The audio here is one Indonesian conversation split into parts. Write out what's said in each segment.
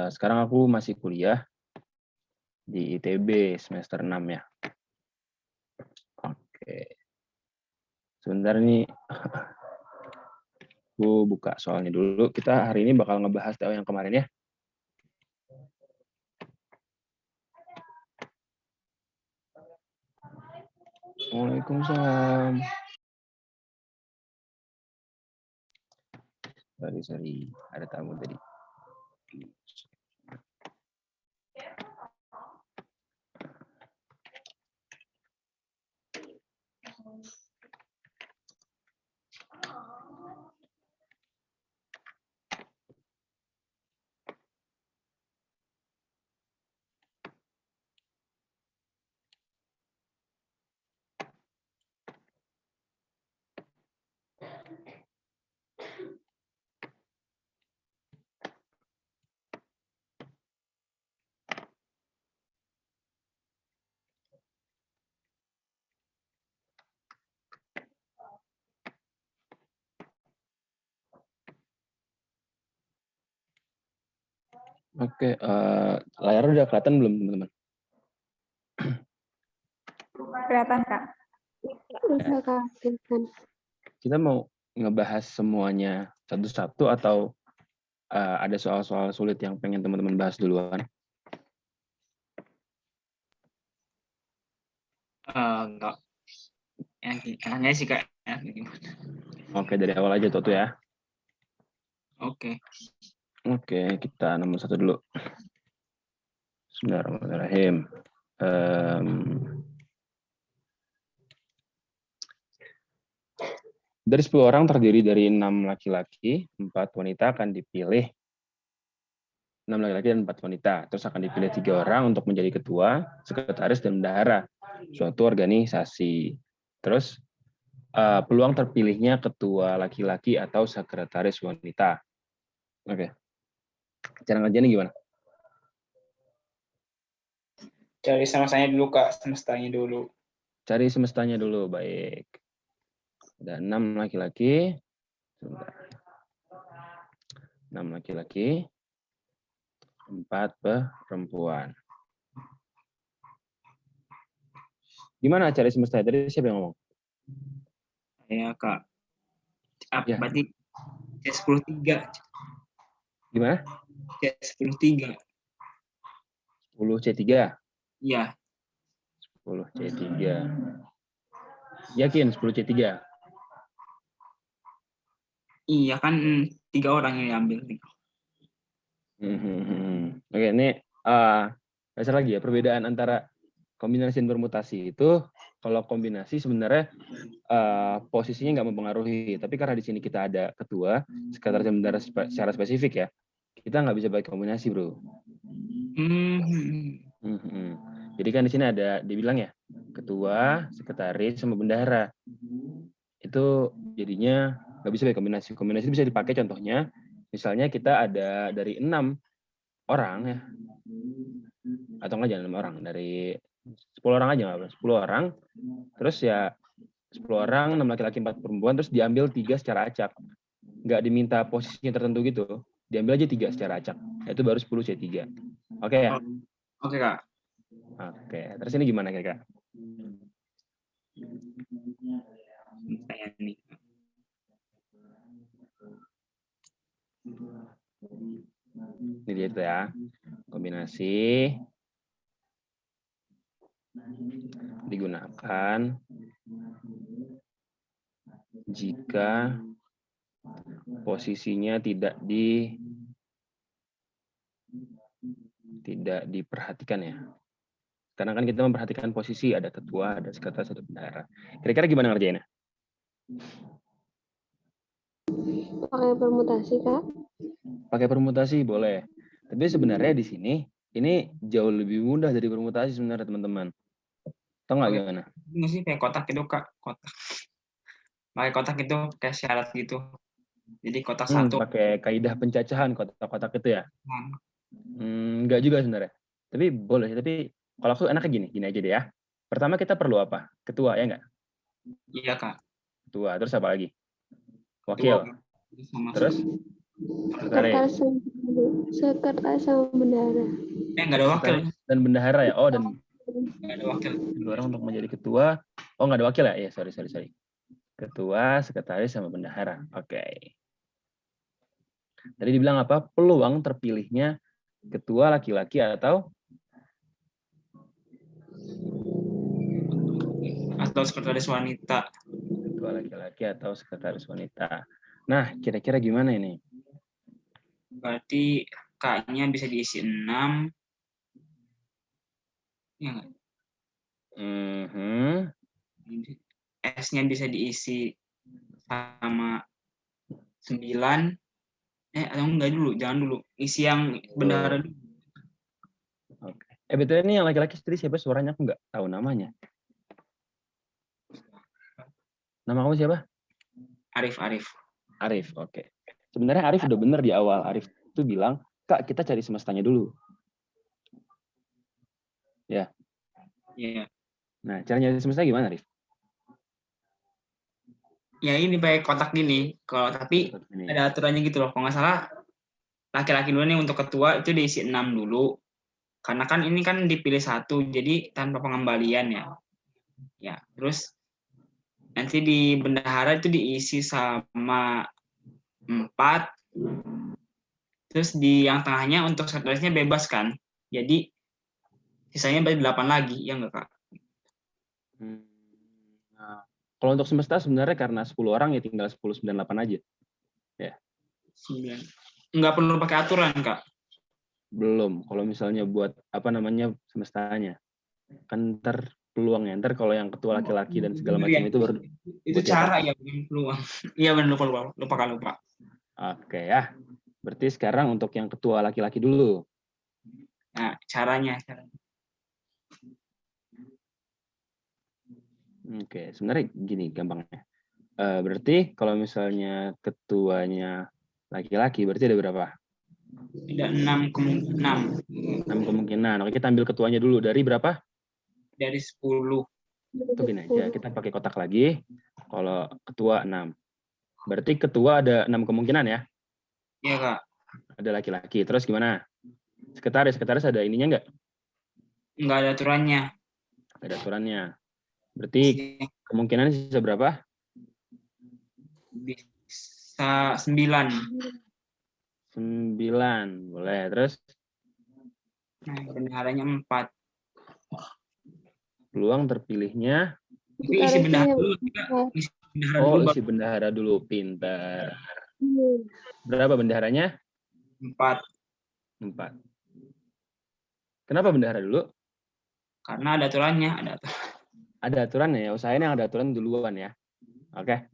sekarang aku masih kuliah di ITB semester 6 ya. Oke. Sebentar nih, aku buka soalnya dulu. Kita hari ini bakal ngebahas TO yang kemarin ya. Waalaikumsalam. Sorry. Ada tamu tadi. Oke, layarnya udah kelihatan belum teman-teman? Kelihatan, Kak. Bisa, Kak. Kita mau ngebahas semuanya satu-satu atau ada soal-soal sulit yang pengen teman-teman bahas duluan? Enggak. Enaknya sih, Kak. Oke, dari awal aja tuh ya. Oke. Oke, kita nomor 1 dulu. Bismillahirrahmanirrahim. Dari 10 orang terdiri dari 6 laki-laki, 4 wanita akan dipilih. 6 laki-laki dan 4 wanita. Terus akan dipilih 3 orang untuk menjadi ketua, sekretaris, dan bendahara suatu organisasi. Terus peluang terpilihnya ketua laki-laki atau sekretaris wanita. Oke. Cara ngerjainnya gimana? Cari semestanya dulu, Kak. Semestanya dulu. Cari semestanya dulu, baik. Ada 6 laki-laki. 6 laki-laki. 4 perempuan. Gimana cari semestanya? Tadi siapa yang ngomong? Ya, Kak. Ya. Berarti C10-3. Gimana? C10-3. 10C3. Iya. 10C3. Yakin 10C3? Iya, kan 3 orang yang diambil. Oke, ini dasar lagi ya, perbedaan antara kombinasi dan permutasi itu, kalau kombinasi sebenarnya posisinya nggak mempengaruhi, tapi karena di sini kita ada ketua, sekretaris dan bendahara secara spesifik ya, kita nggak bisa pakai kombinasi, bro. Jadi kan di sini ada dibilang ya, ketua, sekretaris, sama bendahara. Itu jadinya nggak bisa pakai kombinasi. Kombinasi bisa dipakai contohnya, misalnya kita ada dari 6 orang ya, atau enggak jangan 6 orang, dari 10 orang aja nggak apa, 10 orang, terus ya 10 orang, 6 laki-laki, 4 perempuan, terus diambil 3 secara acak. Nggak diminta posisinya tertentu gitu, diambil aja 3 secara acak. Itu baru 10C3. Oke ya? Oke, Kak. Oke, terus ini gimana kira-kira? Saya nih. Ini dia itu ya, kombinasi digunakan jika posisinya tidak diperhatikan ya. Karena kan kita memperhatikan posisi, ada ketua, ada sekretaris, ada bendahara. Kira-kira gimana ngerjainnya? Pakai permutasi, Kak? Pakai permutasi boleh. Tapi sebenarnya di sini ini jauh lebih mudah dari permutasi sebenarnya, teman-teman. Tahu nggak gimana? Ini sih kayak kotak itu, Kak. Kotak. Pakai kotak itu kayak syarat gitu. Jadi kotak satu. Pakai kaidah pencacahan kotak-kotak itu ya? Enggak juga sebenarnya. Tapi boleh. Tapi kalau aku enaknya gini aja deh ya. Pertama kita perlu apa? Ketua ya nggak? Iya, Kak. Ketua. Terus apa lagi? Wakil. Terus Sekretaris. Sekretaris sama bendahara. Nggak ada wakil. Sekretaris dan bendahara ya. Oh, dan Nggak ada wakil. dua orang untuk menjadi ketua. Oh, nggak ada wakil ya? Iya, sorry. Ketua, sekretaris, sama bendahara. Oke. Tadi dibilang apa? Peluang terpilihnya ketua laki-laki atau sekretaris wanita. ketua laki-laki atau sekretaris wanita. Nah, kira-kira gimana ini? Berarti K-nya bisa diisi 6. Ya nggak? S-nya bisa diisi sama 9. Atau enggak dulu, jangan dulu. Isi yang bendahara dulu. Oke. Betul, ini yang laki-laki tadi siapa suaranya? Aku nggak tahu namanya. Nama kamu siapa? Arif. Arif, oke. Sebenarnya Arif udah bener di awal. Arif itu bilang, Kak, kita cari semestanya dulu. Ya. Iya. Nah, cara nyari semesta gimana, Arif? Ya ini pakai kotak gini. Kalau tapi Ini. ada aturannya gitu loh. Kalau nggak salah, laki-laki dulu nih untuk ketua itu diisi 6 dulu. Karena kan ini kan dipilih 1, jadi tanpa pengembalian ya. Ya, terus nanti di bendahara itu diisi sama 4. Terus di yang tengahnya untuk sekretarisnya bebas kan. Jadi sisanya berarti 8 lagi, ya enggak, Kak? Nah, kalau untuk semesta sebenarnya karena 10 orang ya tinggal 10, 9, 8 aja. Ya. 9. Enggak perlu pakai aturan, Kak. Belum. Kalau misalnya buat apa namanya semestanya. Kan ntar peluangnya. Ntar kalau yang ketua laki-laki dan segala macam itu baru itu cara ya, bukan peluang. Iya benar, lupa. Oke ya. Berarti sekarang untuk yang ketua laki-laki dulu. Nah, caranya. Oke, sebenarnya gini gampangnya. Berarti kalau misalnya ketuanya laki-laki, berarti ada berapa? Ada 6 kemungkinan. 6 kemungkinan. Oke, kita ambil ketuanya dulu. Dari berapa? Dari 10. Itu gini aja, kita pakai kotak lagi. Kalau ketua 6. Berarti ketua ada 6 kemungkinan ya? Iya, Kak. Ada laki-laki. Terus gimana? Sekretaris ada ininya nggak? Nggak ada aturannya. Ada aturannya. Berarti kemungkinan sisa berapa? Bisa 9. 9. Boleh. Terus? Nah, bendaharanya 4. Peluang terpilihnya? Tapi isi bendahara dulu. Isi bendahara dulu. Pintar. Berapa bendaharanya? 4. Kenapa bendahara dulu? Karena ada aturannya. Ada aturannya ya. Usahain yang ada aturan duluan ya. Oke.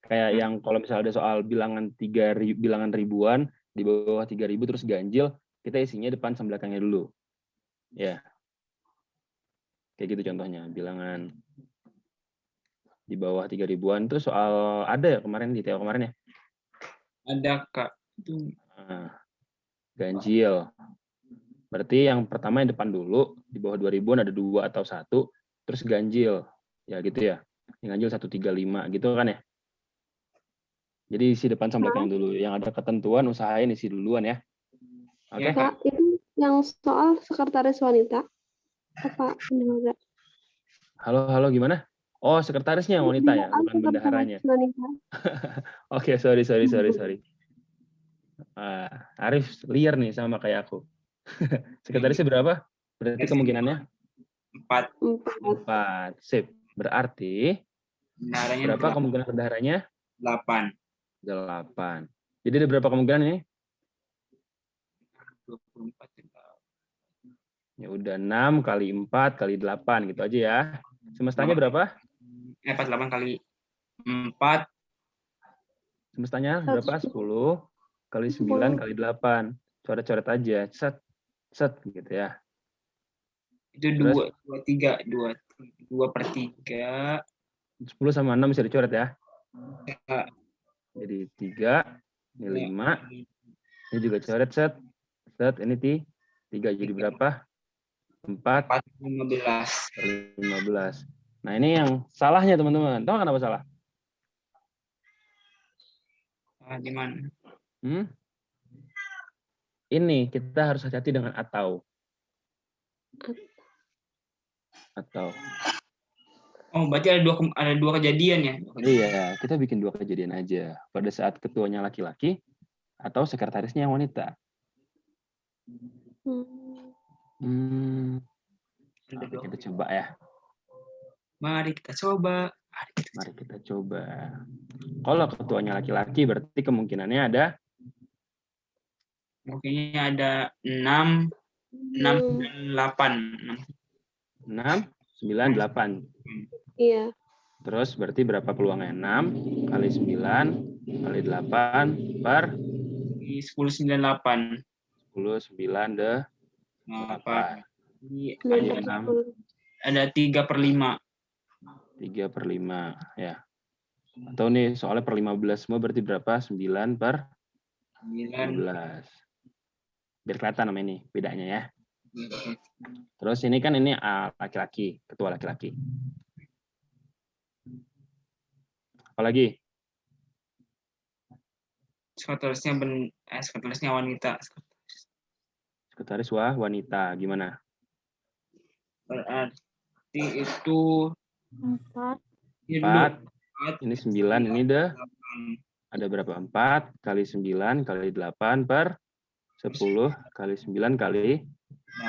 Kayak yang kalau misalnya ada soal bilangan ribuan, di bawah 3.000 terus ganjil, kita isinya depan sama belakangnya dulu. Ya. Kayak gitu contohnya. Bilangan di bawah 3.000-an itu soal ada ya kemarin di TO kemarin ya? Ada, Kak. Nah, ganjil. Berarti yang pertama yang depan dulu, di bawah 2.000-an ada 2 atau 1, terus ganjil. Ya gitu ya. Yang ganjil 135 gitu kan ya. Jadi isi depan sama belakang dulu. Yang ada ketentuan usahain isi duluan ya. Oke. Kak, itu yang soal sekretaris wanita apa enggak? Halo gimana? Oh, sekretarisnya yang wanita ya, bukan bendaharanya. Oke, sorry. Arif liar nih sama kayak aku. Sekretarisnya berapa? Berarti kemungkinannya? 4. Sip. Berarti berapa kemungkinan bendaharanya? 8. Jadi ada berapa kemungkinan ini? 24. Ya udah 6 kali 4 kali 8 gitu aja ya. Semestanya berapa? 48 kali 4. Semestanya berapa? 10 kali 9 kali 8. Coret-coret aja. Set gitu ya. Itu 2/3. 10 sama 6 bisa dicoret ya. Ya. Jadi 3, ini 5. Ini juga coret set. Ini 3 jadi berapa? 4. 15. Nah, ini yang salahnya teman-teman. Tahu kenapa salah? Di mana? Ini kita harus hati-hati dengan atau. Oh, berarti ada dua kejadian ya? Iya, kita bikin 2 kejadian aja. Pada saat ketuanya laki-laki atau sekretarisnya yang wanita. Oke, kita coba ya. Mari kita coba. Mari kita coba. Kalau ketuanya laki-laki berarti kemungkinannya ada Mungkinnya ada 6, 8. 6, 9, 8. Iya. Terus berarti berapa peluangnya? 6 kali 9 kali 8 per 10, 9, 8. 10, 9, 8. Ada 3/5. 3/5 ya. Atau nih soalnya per 15 semua berarti berapa? 9 per 15. Biar kelihatan nama ini bedanya ya. Terus ini kan ini laki-laki, ketua laki-laki. Apalagi? Sekretarisnya wanita. Sekretaris wanita. Gimana? Berarti itu 4. 4. Ini 9, ini ada berapa? 4 kali 9 kali 8 per 10 kali 9 kali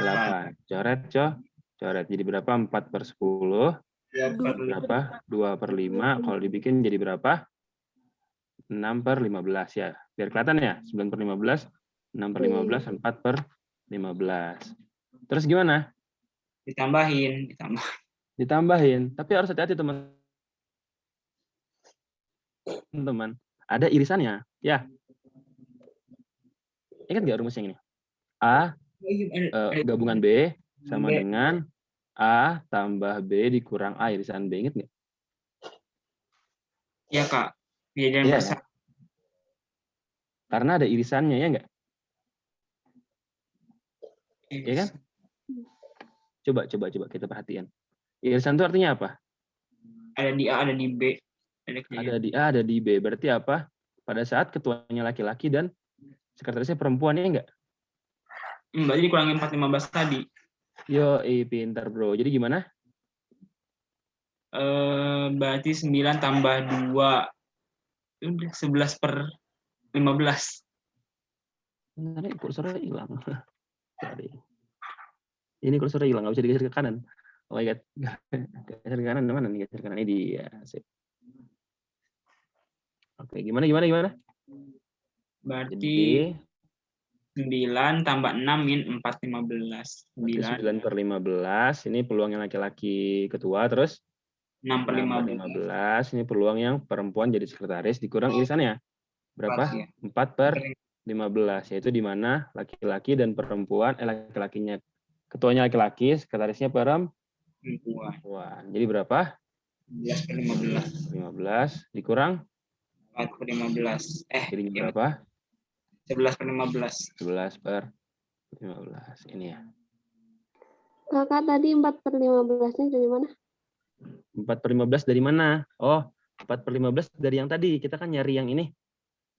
8. Coret. Jadi berapa? 4 per 10. Berapa? 2/5. Kalau dibikin jadi berapa? 6/15 ya. Biar kelihatan ya. 9/15, 6/15, 4/15. Terus gimana? Ditambahin. Tapi harus hati-hati teman-teman. Ada irisannya. Ya. Ingat nggak rumusnya ini? A gabungan B sama dengan A tambah B dikurang A irisan B. Ingat nggak? Iya, Kak. Kejadian Iya, besar. Karena ada irisannya, ya nggak? Iya kan? Coba kita perhatian. Irisan itu artinya apa? Ada di A, ada di B. Ada di A, ada di B. Berarti apa? Pada saat ketuanya laki-laki dan sekretarisnya perempuan, ya nggak? Berarti dikurangin 4/15 tadi. Yo, pintar bro. Jadi gimana? Berarti 9 tambah 2. 11/15. Ini kursornya hilang. Ini kursornya hilang, nggak bisa digeser ke kanan. Oh my god. Geser ke kanan, mana nih? Geser ke kanan, ini dia. Sip. Oke, gimana? Berarti 9 tambah 6 min 4/15. 9/15. Ini peluang yang laki-laki ketua, terus 6/15. Ini peluang yang perempuan jadi sekretaris dikurang irisannya. Berapa? 4/15. Yaitu di mana laki-laki dan perempuan, laki-lakinya, ketuanya laki-laki, sekretarisnya perempuan. Jadi berapa? 11/15. 15 dikurang 4/15. Jadi berapa? 11/15. 11/15. Ini ya. Kakak tadi 4/15-nya dari mana? 4/15 dari mana? Oh, 4/15 dari yang tadi. Kita kan nyari yang ini.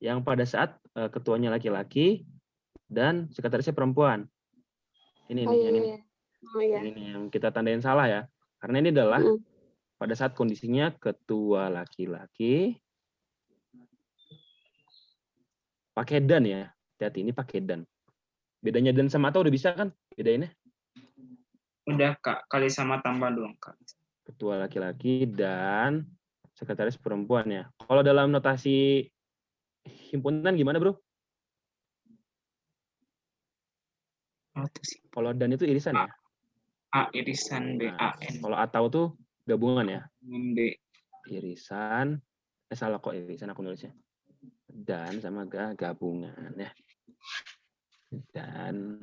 Yang pada saat ketuanya laki-laki dan sekretarisnya perempuan. Ini nih, yang ini. Ini yang kita tandain salah ya. Karena ini adalah pada saat kondisinya ketua laki-laki pakai dan ya. Hati-hati, ini pakai dan. Bedanya dan sama atau udah bisa kan? Bedainnya? Udah, Kak. Kali sama tambah doang, Kak. Ketua laki-laki dan sekretaris perempuan ya. Kalau dalam notasi himpunan gimana, Bro? Kalau dan itu irisan ya? A irisan B, Nah, A, N. kalau atau tuh gabungan ya? B. Irisan, salah kok irisan aku nulisnya. Dan sama gabungan ya. Dan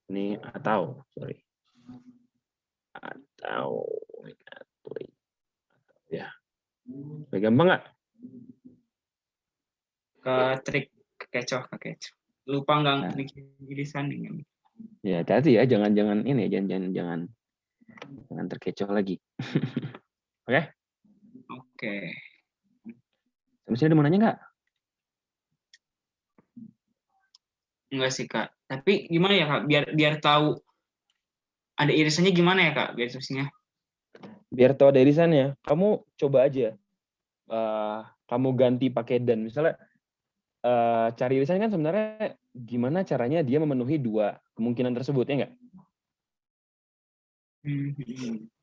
ini atau, sorry. Atau ya. Lebih gampang nggak? Ke trik kecoh. Lupa nggak bikin irisan ini. Ya, hati-hati ya, jangan ini, jangan terkecoh lagi. Oke? Oke. Masih ada mau nanya nggak? Enggak sih, Kak. Tapi gimana ya, Kak? Biar tahu ada irisannya gimana ya, Kak? Biar terusnya. Biar tahu ada irisannya, kamu coba aja. Kamu ganti pakai dan. Misalnya cari irisan kan sebenarnya gimana caranya dia memenuhi dua kemungkinan tersebut, ya nggak?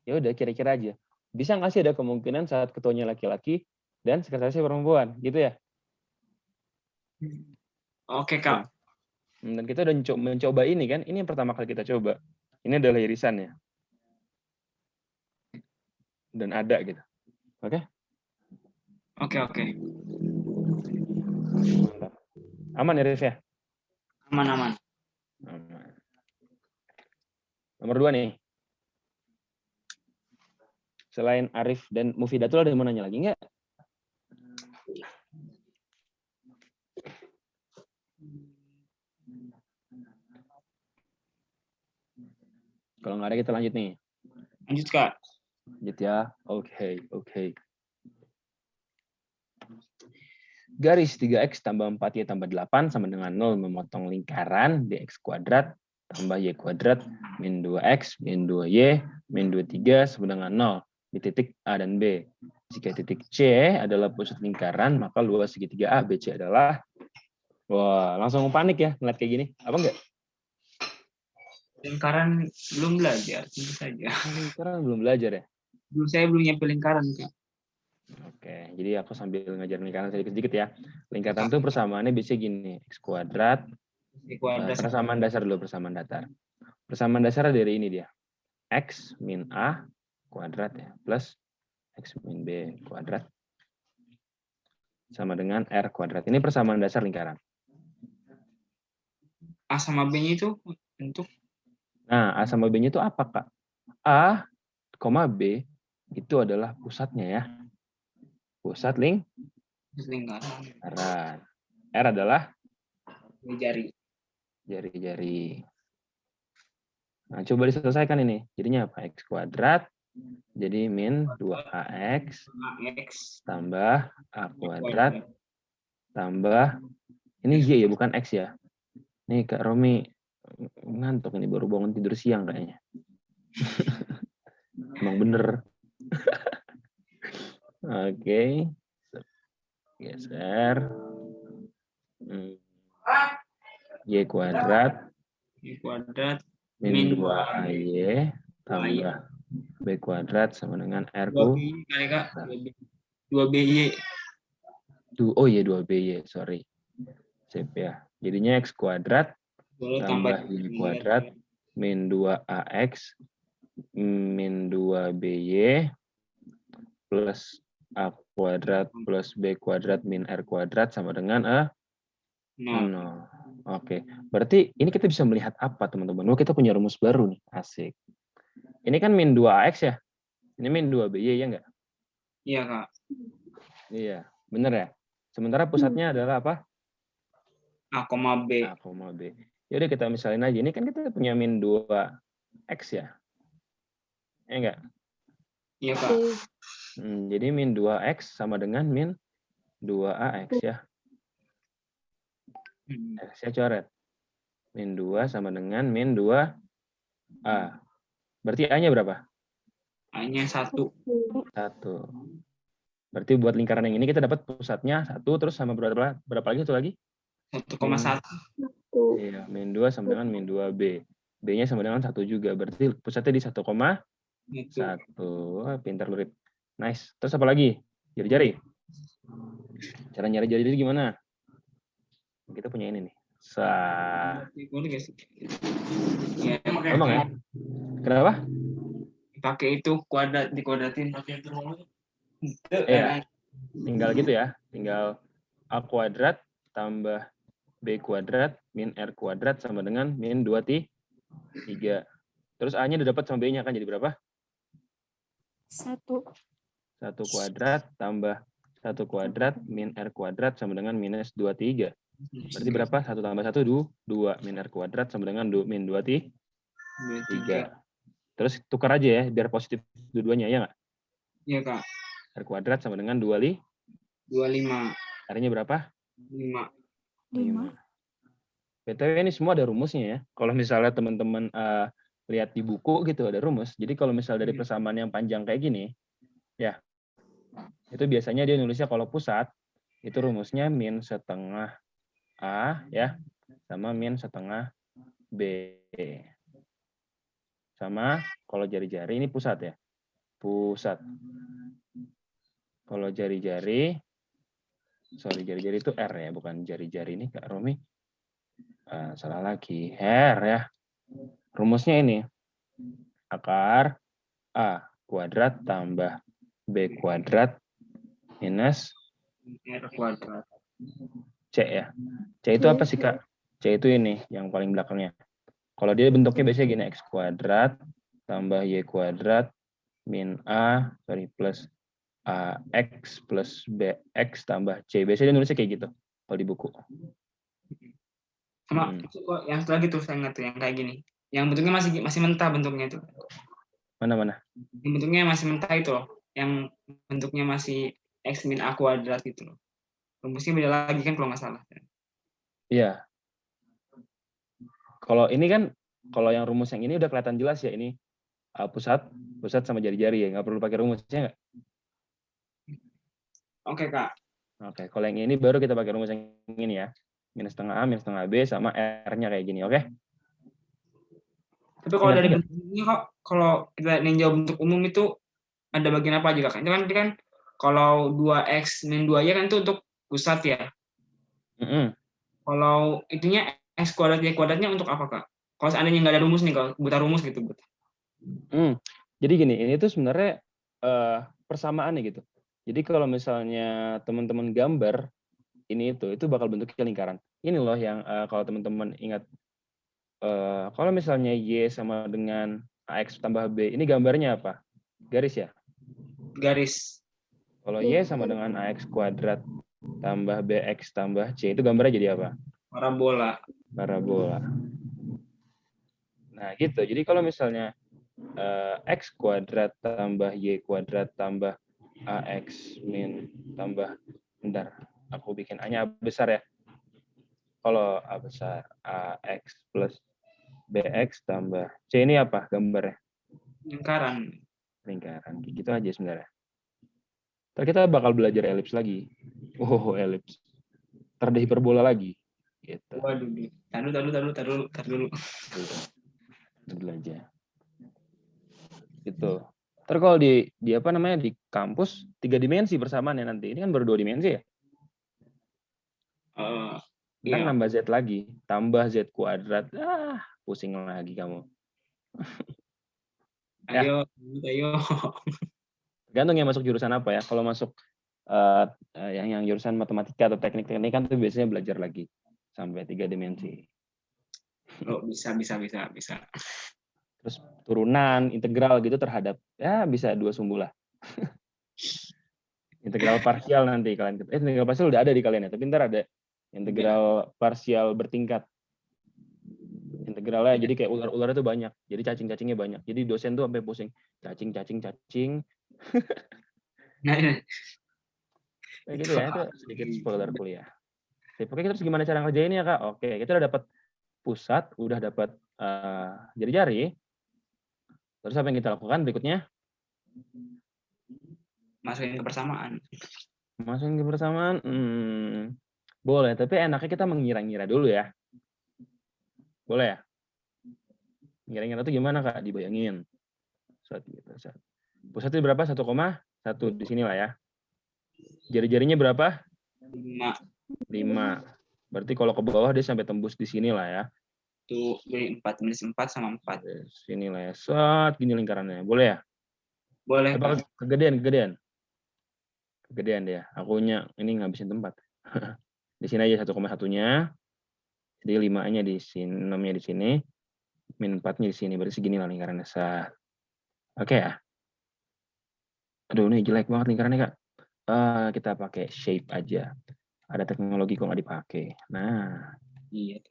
Ya udah, kira-kira aja. Bisa nggak sih ada kemungkinan saat ketuanya laki-laki dan sekretarisnya perempuan, gitu ya? Oke, Kak. Dan kita udah mencoba ini kan, ini yang pertama kali kita coba. Ini adalah irisannya. Dan ada gitu. Oke? Oke. Mantap. Aman ya, Rif ya? Aman. Aman. Nomor 2 nih. Selain Arif dan Mufidatul ada yang mau nanya lagi nggak? Kalau nggak ada kita lanjut nih. Lanjut, Kak. Lanjut ya. Oke. Garis 3x tambah 4y tambah 8 sama dengan 0 memotong lingkaran dx kuadrat tambah y kuadrat min 2x min 2y min 23 sama dengan 0 di titik A dan B. Jika titik C adalah pusat lingkaran, maka luas segitiga ABC adalah... Wah, langsung panik ya ngeliat kayak gini. Apa enggak? Lingkaran belum belajar, tentu saja. Lingkaran belum belajar ya? Saya belum nyampe lingkaran, Kak. Oke, jadi aku sambil ngajarin lingkaran sedikit-sedikit ya. Lingkaran itu persamaannya biasanya gini, x kuadrat, persamaan dasar dulu, persamaan datar. Persamaan dasar dari ini dia, x min a kuadrat ya, plus x min b kuadrat sama dengan r kuadrat. Ini persamaan dasar lingkaran. A sama B-nya itu bentuk. Nah, a sama b-nya itu apa, Kak? A, B itu adalah pusatnya ya. Pusat lingkaran. R adalah jari-jari. Nah, coba diselesaikan ini. Jadinya apa? X kuadrat. Jadi min 2ax tambah a kuadrat tambah, ini y ya, bukan x ya. Nih Kak Romi ngantuk ini, baru bangun tidur siang kayaknya. Emang bener. Oke. Geser. Y kuadrat min 2ay tambah b kuadrat sama dengan r kuadrat. 2BY. Oh iya, 2BY, sorry. Sip ya. Jadinya x kuadrat tambah y kuadrat min 2ax min 2BY plus a kuadrat plus b kuadrat min r kuadrat sama dengan 0. Oke, berarti ini kita bisa melihat apa, teman-teman? Oh, kita punya rumus baru nih, asik. Ini kan min 2ax ya? Ini min 2BY ya nggak? Iya, Kak. Iya, bener ya? Sementara pusatnya adalah apa? A, B. A, B. Yaudah kita misalin aja, ini kan kita punya min 2x ya? Ya enggak? Iya, Kak. Jadi min 2x sama dengan min 2ax ya. X-nya coret. Min 2 sama dengan min 2a. Berarti A-nya berapa? A-nya 1. 1. Berarti buat lingkaran yang ini kita dapat pusatnya 1, terus sama berapa lagi satu lagi? 1,1. Iya, min 2 sama dengan min 2b. B-nya sama dengan 1 juga. Berarti pusatnya di 1,1. Pintar lu, Rip. Nice. Terus apa lagi? Jari-jari. Cara nyari jari-jari gimana? Kita punya ini nih. Emang ya? Kenapa? Pakai itu kuadrat, dikuadratin. Iya. Tinggal gitu ya. Tinggal a kuadrat tambah b kuadrat min r kuadrat sama dengan min 2 3. Terus a-nya udah dapat sama b-nya kan jadi berapa? 1. 1 kuadrat tambah 1 kuadrat min r kuadrat sama dengan minus 2 3. Berarti berapa? 1 tambah 1 2 min r kuadrat sama dengan min 2 3. Terus tukar aja ya biar positif dua-duanya ya nggak? Iya, Kak. R kuadrat sama dengan 25. R-nya berapa? 5. BTW ini semua ada rumusnya ya. Kalau misalnya teman-teman lihat di buku gitu ada rumus. Jadi kalau misal dari persamaan yang panjang kayak gini, ya itu biasanya dia nulisnya kalau pusat itu rumusnya min setengah A ya sama min setengah B. Sama kalau jari-jari ini pusat ya. Pusat. Kalau jari-jari, sorry jari-jari itu R ya, bukan jari-jari ini Kak Romi. Salah lagi, R ya. Rumusnya ini, akar A kuadrat tambah B kuadrat minus R kuadrat. C ya. C itu apa sih Kak? C itu ini, yang paling belakangnya. Kalau dia bentuknya biasanya gini, X kuadrat tambah Y kuadrat min A, plus AX plus BX tambah C. Biasanya dia nulisnya kayak gitu kalau di buku. Sama itu kok yang setelah gitu saya ingat tuh yang kayak gini. Yang bentuknya masih mentah bentuknya itu. Mana? Yang bentuknya masih mentah itu loh. Yang bentuknya masih X min A kuadrat gitu loh. Rumusnya beda lagi kan kalau nggak salah. Iya. Kalau ini kan, kalau yang rumus yang ini udah kelihatan jelas ya, ini pusat sama jari-jari ya, nggak perlu pakai rumusnya nggak? Oke Kak. Oke, kalau yang ini baru kita pakai rumus yang ini ya. Minus setengah A, minus setengah B, sama R-nya kayak gini, oke? Tapi kalau dari bentuknya kok, kalau kita ninjau bentuk umum itu ada bagian apa aja Kak? Itu kan kalau 2X min 2Y kan itu untuk pusat ya. Kalau itunya X kuadrat Y kuadratnya untuk apa Kak? Kalau seandainya nggak ada rumus nih, kalau buta rumus gitu. Jadi gini, ini tuh sebenarnya persamaan nih gitu. Jadi kalau misalnya teman-teman gambar ini itu bakal bentuknya lingkaran. Ini loh yang kalau teman-teman ingat, kalau misalnya Y sama dengan AX tambah B, ini gambarnya apa? Garis ya? Garis. Kalau Y sama dengan AX kuadrat tambah BX tambah C, itu gambarnya jadi apa? Parabola. Nah gitu, jadi kalau misalnya X kuadrat tambah Y kuadrat tambah AX min tambah, bentar, aku bikin A-nya besar ya. Kalau A besar, AX plus BX tambah C ini apa gambarnya? Lingkaran. Gitu aja sebenarnya. Ntar kita bakal belajar elips lagi. Elips. Ntar ada hiperbola lagi. Gitu. Waduh, tar dulu. Belajar. Gitu. Ntar kalau di apa namanya di kampus 3 dimensi persamaannya nanti. Ini kan baru 2 dimensi ya. Kan nambah Z lagi, tambah Z kuadrat. Pusing lagi kamu. Ayo. Tergantung yang masuk jurusan apa ya. Kalau masuk yang jurusan matematika atau teknik-teknik kan tuh biasanya belajar lagi sampai 3 dimensi. Oh, bisa. Terus turunan, integral gitu terhadap ya bisa 2 sumbu lah. Integral parsial nanti kalian. Integral parsial udah ada di kalian ya, tapi ntar ada integral parsial bertingkat. Integralnya jadi kayak ular-ular itu banyak. Jadi cacing-cacingnya banyak. Jadi dosen tuh sampai pusing. Cacing. Kayak gitu ya, itu sedikit spoiler kuliah. Oke, terus gimana cara ngerjainnya Kak? Oke, kita udah dapat pusat, udah dapat jari-jari. Terus apa yang kita lakukan berikutnya? Masukin ke persamaan. Boleh, tapi enaknya kita mengira-ngira dulu ya. Boleh ya? Ngira-ngira itu gimana Kak? Dibayangin. Pusat itu berapa? 1,1 di sini lah ya. Jari-jarinya berapa? 5. Berarti kalau ke bawah dia sampai tembus di sini lah ya. Itu dari 4 minus 4 sama 4. Sini lah ya. Set, gini lingkarannya. Boleh ya? Boleh. Apa kegedean dia. Akunya ini ngabisin tempat. Di sini aja 1,1-nya. Jadi 5-nya di sini, 6-nya di sini. Min 4-nya di sini. Berarti segini lah lingkarannya. Set. Oke ya? Aduh, ini jelek banget lingkarannya Kak. Kita pakai shape aja. Ada teknologi kok nggak dipakai. Nah. Iya.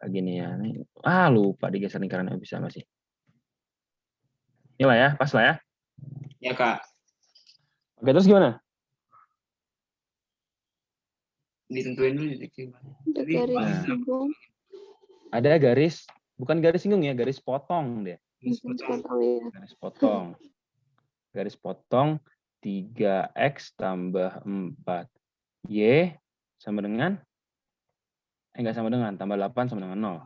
Gini ya. Lupa digeser lingkarannya bisa masih. Ini lah ya, pas lah ya. Ya Kak. Oke, terus gimana? Ditentuin dulu titik. Ada Jadi, garis Nah. singgung, Ada garis, bukan garis singgung ya, garis potong deh. garis garis potong. potong ya. Garis potong. Garis potong 3x tambah 4y sama dengan enggak sama dengan, tambah 8 sama dengan 0.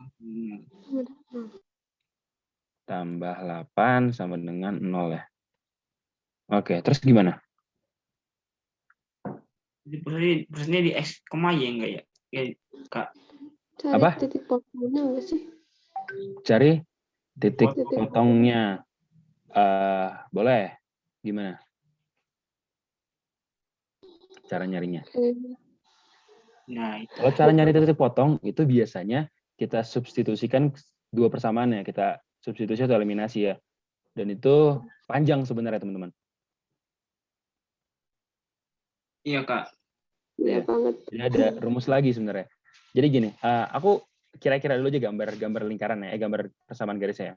Tambah 8 sama dengan 0 ya. Oke, terus gimana? Jadi prosesnya di X, Y enggak ya? Ya, Kak. Cari Apa? titik potongnya enggak sih? Cari titik Titik potongnya. Boleh. Gimana? Cara nyarinya. Nah, itu. Kalau cara nyari titik potong, itu biasanya kita substitusikan dua persamaannya. Kita substitusi atau eliminasi ya. Dan itu panjang sebenarnya, teman-teman. Iya, Kak. Iya Ya. banget. Jadi ada rumus lagi sebenarnya. Jadi gini, aku kira-kira dulu aja gambar lingkaran ya, gambar persamaan garisnya ya.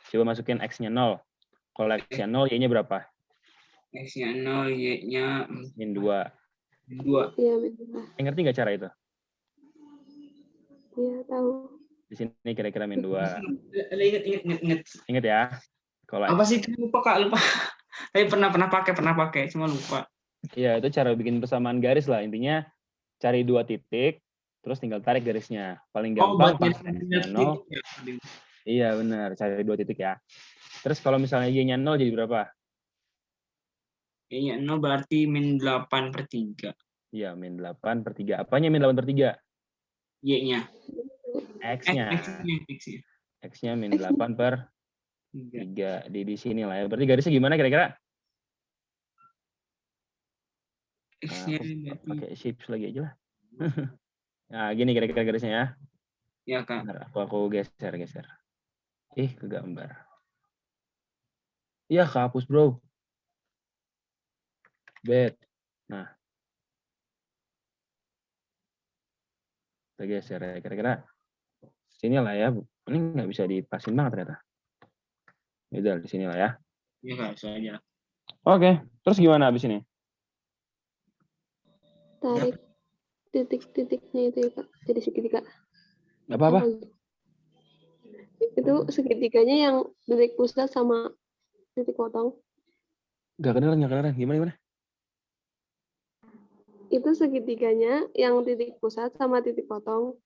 Coba masukin X-nya 0. Kalau X-nya 0, Y-nya berapa? X-nya 0, Y-nya Min 2. 2. Iya benar. Ngerti nggak cara itu? Iya tahu. Di sini kira-kira min 2. Ingat. Ingat ya. Kalau Apa sih itu? Lupa, Kak, lupa. Tapi pernah pakai, cuma lupa. iya, itu cara bikin persamaan garis lah. Intinya cari 2 titik, terus tinggal tarik garisnya. Paling gampang pas X-nya 0. Iya, benar. Cari 2 titik ya. Terus kalau misalnya Y-nya 0 jadi berapa? Y-nya 0 berarti min 8/3. Iya, min 8/3. Apanya min 8/3? Y-nya. X-nya. X-nya. X-nya min 8/3. Di sini lah ya. Berarti garisnya gimana kira-kira? X-nya Aku pakai shapes lagi aja lah. Nah, gini kira-kira garisnya ya. ya, Kak. Bentar, aku geser. Ke gambar. Iya, kehapus, bro. Bed. Nah. Kita geser ya. Kira-kira sini lah ya. Ini nggak bisa dipasin banget ternyata. Udah, di sini lah ya. Iya, Kak, soalnya. Oke. Terus gimana abis ini? Tarik titik-titiknya itu ya Kak. Jadi segitiga. Nggak apa-apa. Itu segitiganya yang titik pusat sama titik potong. Nggak kedengeran. Gimana? Itu segitiganya yang titik pusat sama titik potong.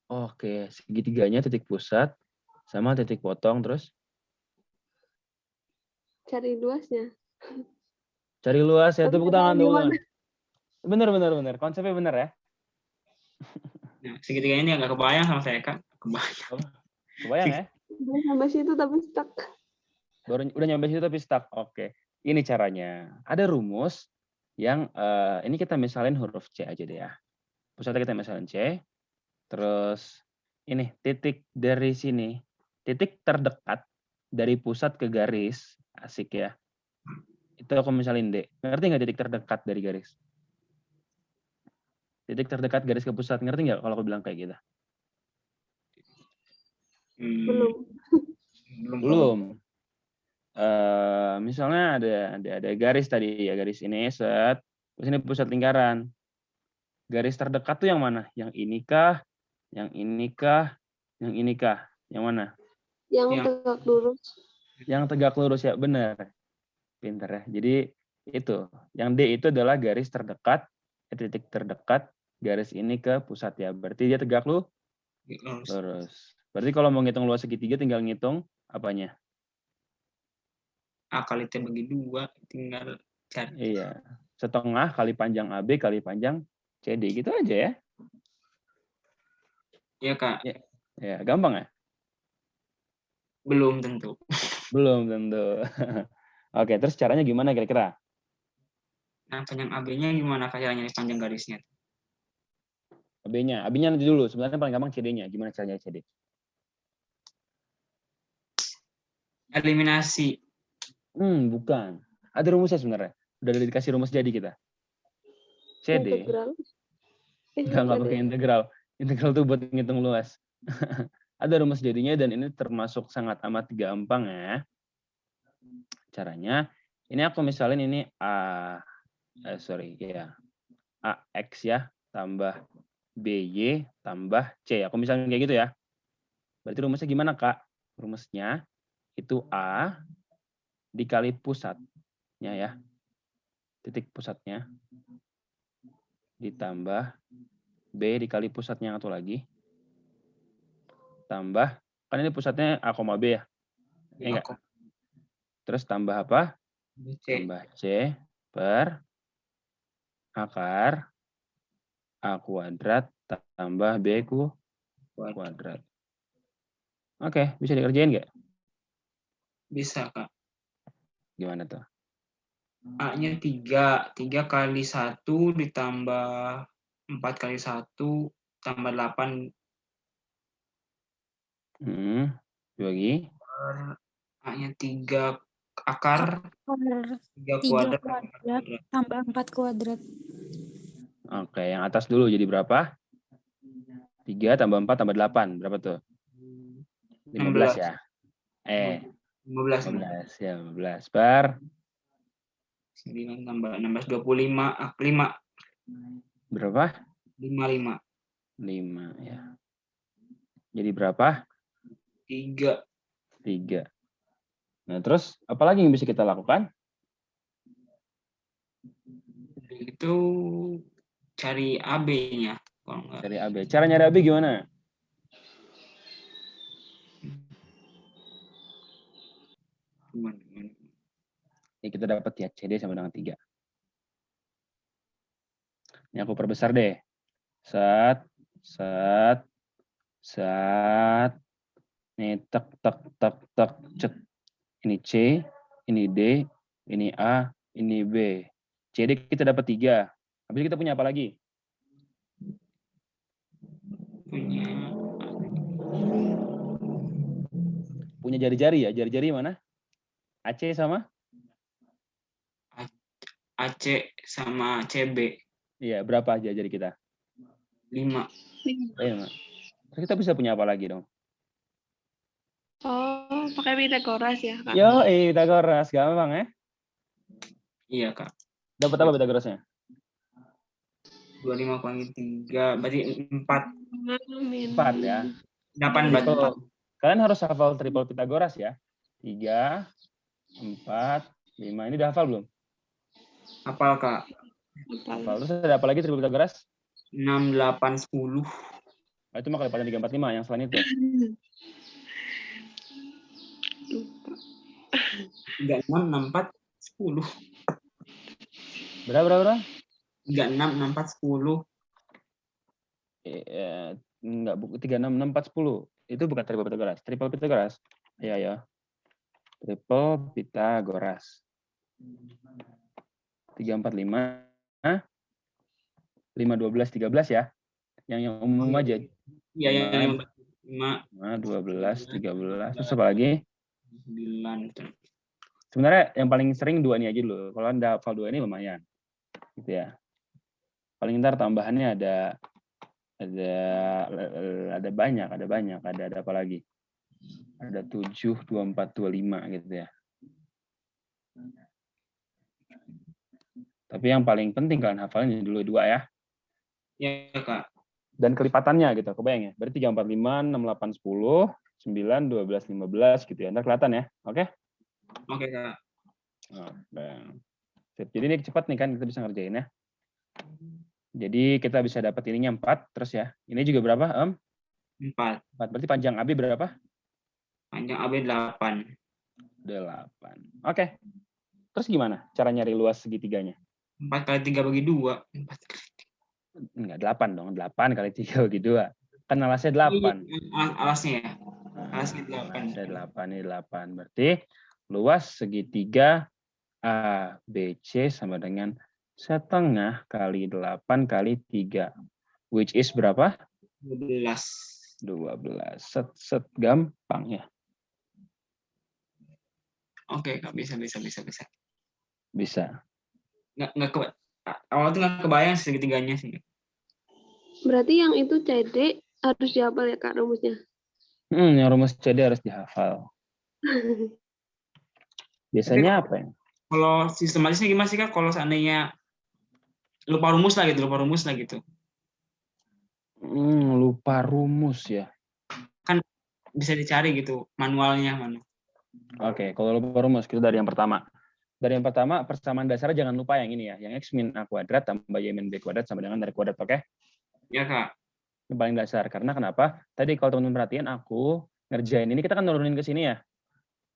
Oke. Segitiganya titik pusat sama titik potong. Terus? Cari luasnya. Cari luas ya. Tapi Tepuk nggak tahu tangan. gimana. Bener. Konsepnya bener ya. Nah, segitiganya ini nggak kebayang sama saya, Kak. Kebayang. Kebayang ya? Udah sampai situ tapi stuck. Udah nyampe situ tapi stuck. Oke. Ini caranya. Ada rumus yang ini kita misalin huruf C aja deh ya. Pusatnya kita misalin C. Terus ini titik dari sini. Titik terdekat dari pusat ke garis. Asik ya. Itu aku misalin D. Ngerti nggak titik terdekat dari garis? Titik terdekat garis ke pusat. Ngerti nggak kalau aku bilang kayak gitu? Belum. Misalnya ada garis tadi ya, garis ini set. Terus ini pusat lingkaran. Garis terdekat tuh yang mana? Yang inikah? Yang inikah? Yang inikah? Yang mana? Yang tegak lurus. Yang tegak lurus ya, benar. Pinter ya. Jadi itu. Yang D itu adalah garis terdekat, titik terdekat garis ini ke pusat ya. Berarti dia tegak lurus. Berarti kalau mau ngitung luas segitiga tinggal ngitung apanya? A kali T bagi 2, tinggal cari. Iya. Setengah kali panjang AB kali panjang CD. Gitu aja ya. Iya, Kak. Ya, gampang ya? Belum tentu. Belum tentu. Oke, terus caranya gimana kira-kira? Nah, panjang AB-nya gimana, Kak, caranya panjang garisnya? AB-nya nanti dulu. Sebenarnya paling gampang CD-nya. Gimana caranya CD? Eliminasi. Bukan. Ada rumusnya sebenarnya. Udah dikasih rumus jadi kita. CD. Integral. Nggak pakai integral. Integral tuh buat ngitung luas. Ada rumus jadinya dan ini termasuk sangat amat gampang ya. Caranya, ini aku misalin ini A. AX ya, tambah BY, tambah C. Aku misalnya kayak gitu ya. Berarti rumusnya gimana, Kak? Rumusnya itu A dikali pusatnya ya. Titik pusatnya. Ditambah B dikali pusatnya atau lagi. Tambah, kan ini pusatnya A, B ya. Iya enggak? Terus tambah apa? C. Tambah C per akar A kuadrat tambah B kuadrat. Oke, bisa dikerjain nggak? Bisa, Kak. Gimana tuh? A-nya 3. 3 kali 1 ditambah 4 kali 1 tambah 8 Dibagi. A-nya 3 akar 3 3 kuadrat kuadrat tambah 4 kuadrat. Oke, yang atas dulu jadi berapa? 3 tambah 4 tambah 8. Berapa tuh? 15 ya? 15 ya, 15 per 9 tambah 16 25 5 berapa? 5 5 ya. Jadi berapa? 3. 3. Nah, terus apa lagi yang bisa kita lakukan? Itu cari AB-nya. Dari AB. Cara nyari AB gimana? Ya, kita dapat ya CD sama dengan 3. Ini aku perbesar deh. Set. Ini tek, cet. Ini C, ini D, ini A, ini B. CD kita dapat 3. Habis kita punya apa lagi? Punya jari-jari ya. Jari-jari mana? AC sama? AC sama CB. Iya, berapa jari kita? 5. 5. Terus kita bisa punya apa lagi dong? Oh, pakai Pitagoras ya, Kak? Yo, Pitagoras. Gampang ya? Iya, Kak. Dapat apa Pitagorasnya? 25 kurangi 3, berarti 4. 4 ya. 8 berarti 4. Kalian harus hafal triple Pitagoras ya. 3, 4, 5. Ini udah hafal belum? Hafal, Kak. Hafal. Terus ada apa lagi triple Pitagoras? 6, 8, 10. Nah, itu mah kelipatan 3, 4, 5. Yang selain itu. 3, 6, 6, 4, 10. Berapa? 3, 6, 6, 4, 10. Enggak, 3, 6, 6, 4, 10. Itu bukan triple Pitagoras. Triple Pitagoras. Ya. Triple Pitagoras. 3, 4, 5. 5, 12, 13 ya. Yang umum aja. Iya, yang 5, 12, 13. Terus apa lagi? 9. Sebenarnya yang paling sering 2 ini aja dulu. Kalau Anda hafal 2 ini lumayan. Gitu ya. Paling ntar tambahannya ada banyak. Ada apa lagi? Ada 7, 24, 25 gitu ya. Tapi yang paling penting kalian hafalnya dulu 2 ya. Iya, Kak. Dan kelipatannya gitu, kebayang ya. Berarti 3, 4, 5, 6, 8, 10, 9, 12, 15 gitu ya. Ntar kelihatan ya. Oke? Oke, Kak. Jadi ini cepat nih kan kita bisa ngerjain ya. Jadi kita bisa dapat ininya 4 terus ya. Ini juga berapa? 4. Berarti panjang AB berapa? Panjang AB 8. 8. Oke. Terus gimana cara nyari luas segitiganya? 4 kali 3 bagi 2. 4. Enggak, 8 dong. 8 kali 3 bagi 2. Kan alasnya 8. Alasnya ya? Alasnya 8. Alasnya 8. Ini 8. Berarti luas segitiga ABC sama dengan setengah kali 8 kali 3. Which is berapa? 12. Set gampang ya. Oke, Kak. Bisa. Bisa. Awal tuh nggak kebayang segitiganya sih. Berarti yang itu CD harus dihafal ya, Kak, rumusnya? Yang rumus CD harus dihafal. Biasanya apa ya? Kalau sistematisnya gimana sih, Kak? Kalau seandainya lupa rumus lah gitu. Lupa rumus ya. Bisa dicari gitu manualnya mana. Oke, kalau lupa rumus kita dari yang pertama. Dari yang pertama, persamaan dasarnya jangan lupa yang ini ya, yang x min a kuadrat tambah y min b kuadrat sama dengan r kuadrat, oke? Ya, Kak. Yang paling dasar. Karena kenapa? Tadi kalau teman-teman perhatian, aku ngerjain ini, kita kan nurunin ke sini ya.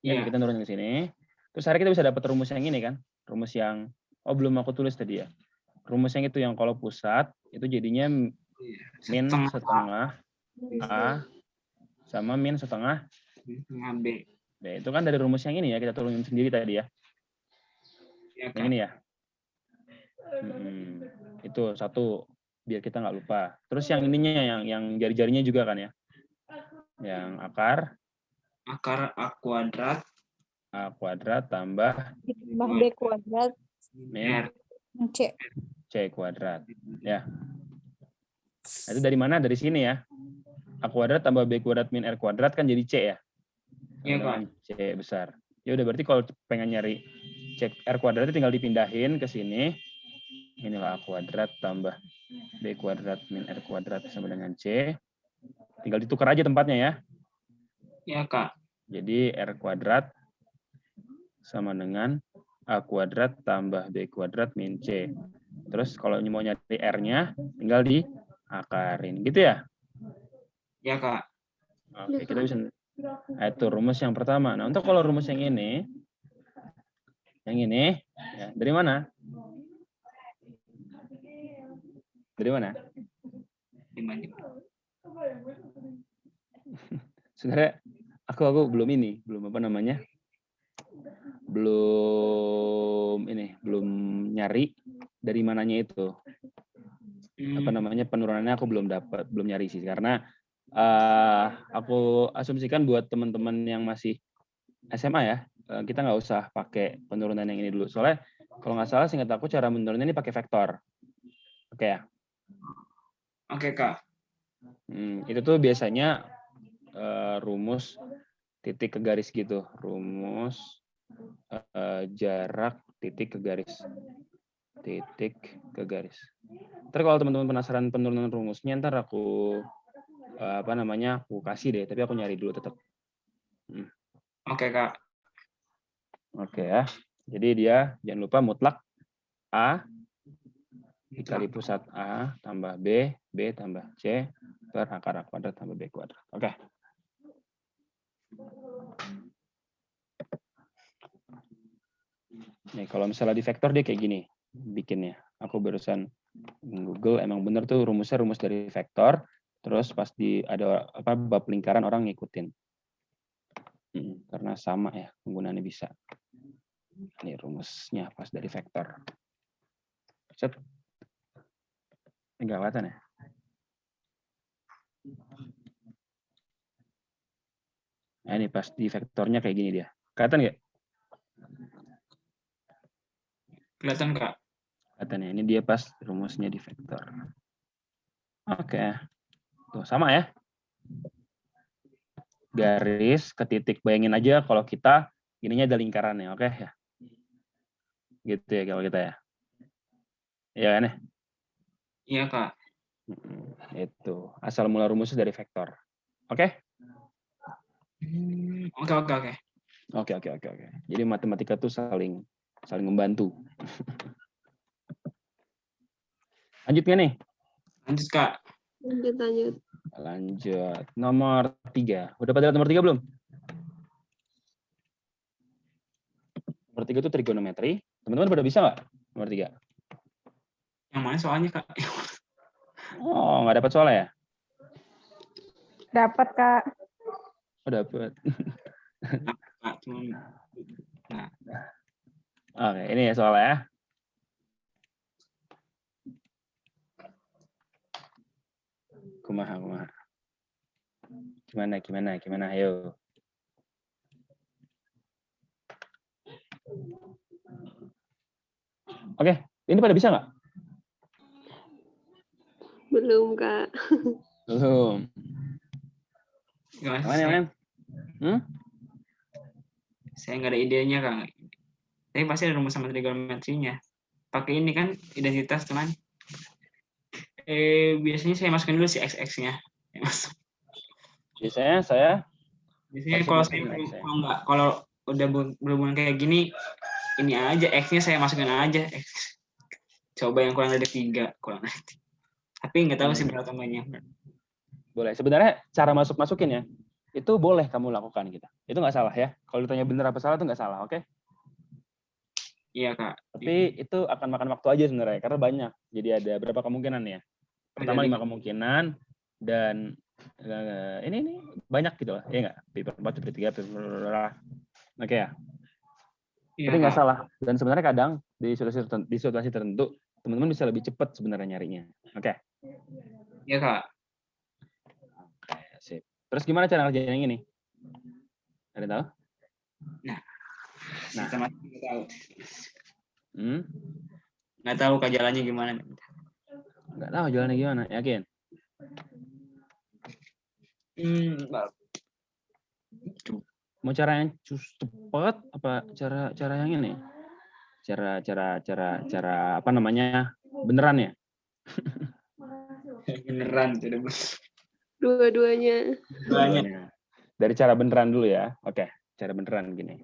Iya, Iya. kita nurunin ke sini. Terus akhirnya kita bisa dapat rumus yang ini kan. Rumus yang, belum aku tulis tadi ya. Rumus yang itu yang kalau pusat, itu jadinya min setengah A sama min setengah B. B. Itu kan dari rumus yang ini ya, kita turunin sendiri tadi ya. Ya, Yang Kak. ini ya. Itu satu, biar kita nggak lupa. Terus yang ininya, yang jari-jarinya juga kan ya. Yang akar A kuadrat A kuadrat tambah Ditambah B kuadrat min C. C kuadrat. Ya. Nah, itu dari mana? Dari sini ya. A kuadrat tambah B kuadrat min R kuadrat kan jadi C ya. Iya, Kak. C besar. Ya udah, berarti kalau pengen nyari C R kuadrat tinggal dipindahin ke sini. Inilah A kuadrat tambah B kuadrat min R kuadrat sama dengan C. Tinggal ditukar aja tempatnya ya. Ya, Kak. Jadi R kuadrat sama dengan A kuadrat tambah B kuadrat min C. Terus kalau mau nyari R-nya, tinggal diakarin. Gitu ya? Ya, Kak. Oke, kita bisa. Nah, itu rumus yang pertama. Nah, untuk kalau rumus yang ini ya, dari mana? Dari mana? Sebenarnya aku belum apa namanya? Belum nyari dari mananya itu. Apa namanya, penurunannya aku belum nyari sih, karena aku asumsikan buat teman-teman yang masih SMA ya, kita nggak usah pakai penurunan yang ini dulu. Soalnya kalau nggak salah seingat aku cara menurunnya ini pakai vektor. Oke ya? Oke, Kak. Itu tuh biasanya rumus titik ke garis gitu. Rumus jarak titik ke garis. Titik ke garis. Ntar kalau teman-teman penasaran penurunan rumusnya, ntar aku aku kasih deh, tapi aku nyari dulu tetap. Oke, Kak. Oke ya. Jadi dia jangan lupa mutlak A dikali pusat A tambah B tambah C per akar A kuadrat tambah B kuadrat. Oke. Nih, kalau misalnya di vektor dia kayak gini bikinnya. Aku barusan Google, emang bener tuh rumus dari vektor. Terus pas ada bab lingkaran orang ngikutin. Karena sama ya penggunaannya bisa. Ini rumusnya pas dari vektor. Set. Enggak kelihatan ya? Nah, ini pas di vektornya kayak gini dia. Kelihatan nggak? Kelihatan, Kak. Kelihatan ya. Ini dia pas rumusnya di vektor. Oke. Tuh, sama ya. Garis ke titik. Bayangin aja kalau kita ininya ada lingkarannya, oke ya. Gitu ya kalau kita ya. Iya kan ya? Iya, Kak. Itu. Asal mula rumusnya dari vektor. Oke? Oke. Oke. Jadi matematika tuh saling membantu. Lanjut nggak nih? Lanjut, Kak. Lanjut. Nomor 3. Udah pada lihat nomor 3 belum? Nomor 3 itu trigonometri. Teman-teman pada bisa nggak? Nomor 3. Yang mana soalnya, Kak? Oh, nggak dapat soalnya ya? Dapat, Kak. Oh, dapat. Kak, cuman. Nah. Oke, ini ya soalnya ya. Kumaha. Gimana? Ayo. Oke, ini pada bisa nggak? Belum, Kak. Belum. Gimana? Saya nggak ada idenya, Kak. Tapi pasti ada rumus sama trigonometrinya. Pakai ini kan identitas, teman. Biasanya saya masukin dulu si XX-nya. Biasanya saya Biasanya pasti kalau masukin saya X ya. kalau udah berhubungan kayak gini, ini aja X-nya saya masukin aja X. Coba yang kurang dari 3, kurang dari 3. Tapi nggak tahu sih berapa tambahnya. Boleh. Sebenarnya cara masukin ya, itu boleh kamu lakukan gitu. Itu nggak salah ya. Kalau ditanya benar apa salah itu nggak salah, oke? Iya, Kak. Tapi itu akan makan waktu aja sebenarnya, karena banyak. Jadi ada berapa kemungkinan ya? Pertama 5 kemungkinan, dan ini banyak gitu lah, ya nggak? Paper 4, paper 3, paper... Oke ya? Iya, Tapi nggak Kak. salah. Dan sebenarnya kadang di situasi tertentu, teman-teman bisa lebih cepat sebenarnya nyarinya. Oke? Iya, Kak. Oke, sip. Terus gimana cara ngerjain yang ini? Ada yang tahu? Nah. Kita masih nggak tahu. Nggak tahu Kak jalannya gimana. Nggak tahu jalannya gimana, yakin? Mau cara yang cepat apa cara yang ini? Cara apa namanya? Beneran ya? Beneran tidak Dua-duanya. Dari cara beneran dulu ya. Oke, cara beneran gini.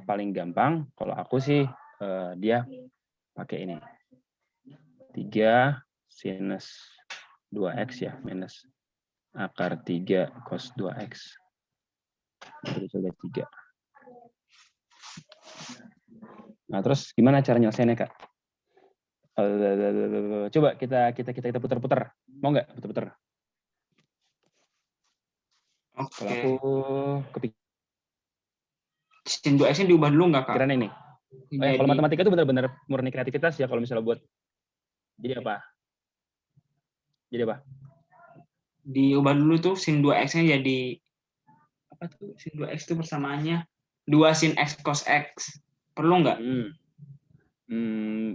Paling gampang kalau aku sih dia pakai ini. 3 sinus 2x ya minus akar 3 cos 2x. Jadi coba 3. Nah, terus gimana cara nyelesainnya, Kak? Coba kita putar-putar. Mau nggak putar-putar? Oke. Kalau aku kepikiran Sin 2x-nya diubah dulu nggak, Kak? ini. Oh ya, kalau matematika itu benar-benar murni kreativitas ya kalau misalnya buat. Jadi apa? Diubah dulu tuh sin 2x-nya jadi apa tuh? Sin 2x itu persamaannya 2 sin x cos x. Perlu nggak?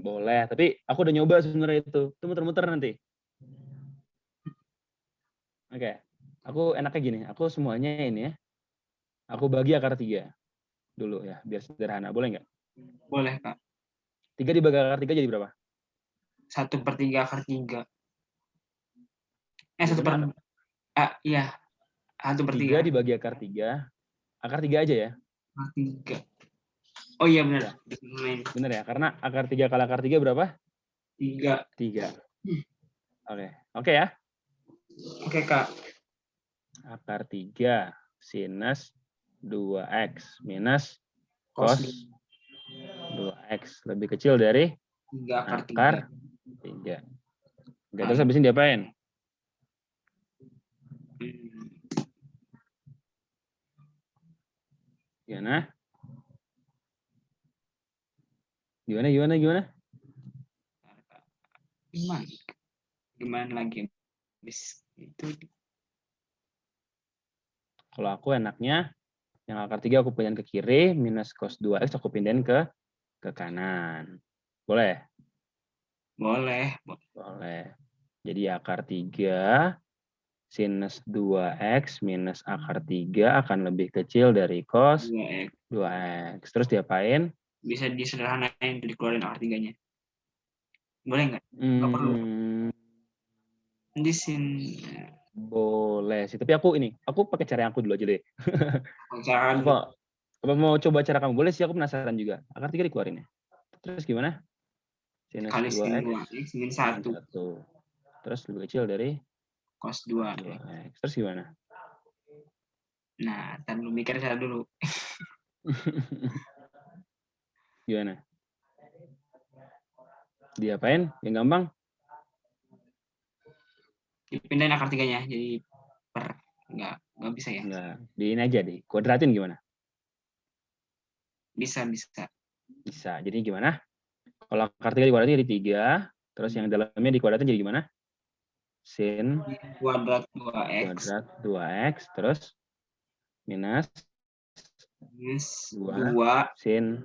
Boleh, tapi aku udah nyoba sebenarnya itu. Itu muter-muter nanti. Oke. Aku enaknya gini, aku semuanya ini ya. Aku bagi akar 3 dulu ya, biar sederhana. Boleh nggak? Boleh, Kak. 3 dibagi akar 3 jadi berapa? 1/3 akar 3. 1/3. Iya. 1/3. 3 dibagi akar 3. Akar 3 aja ya? Akar 3. Oh iya benar. Benar ya, karena akar 3 kali akar 3 berapa? 3. Oke. Oke ya? Oke, Kak. Akar 3 sinus 2x minus cos 2x lebih kecil dari 3 akar 3. Oke, terus habis ini diapain? Gimana? Gimana lagi? Itu. Kalau aku enaknya yang akar 3 aku pindahin ke kiri, minus cos 2x aku pindahin ke kanan. Boleh? Boleh. Jadi akar 3 sinus 2x minus akar 3 akan lebih kecil dari cos 2x. Terus diapain? Bisa disederhanain, dikeluarin akar 3-nya. Boleh nggak? Nggak perlu. Di sini. Boleh sih, tapi aku pakai cara yang aku dulu aja deh. Apa mau coba cara kamu? Boleh sih, aku penasaran juga. Akar 3 dikeluarin ya. Terus gimana? Sinus kali 2x min 1. Terus lebih kecil dari cos 2x. Terus gimana? Nah, ntar lu mikir saya dulu. Gimana? Diapain? Yang gampang? Dipindahin akar 3-nya jadi per. Nggak bisa ya? Enggak. Di ini aja deh. Kuadratin gimana? Bisa. Jadi gimana? Kalau akar 3 dikuadratin jadi 3. Terus yang dalamnya dikuadratin jadi gimana? Sin kuadrat 2x. Terus minus 2 sin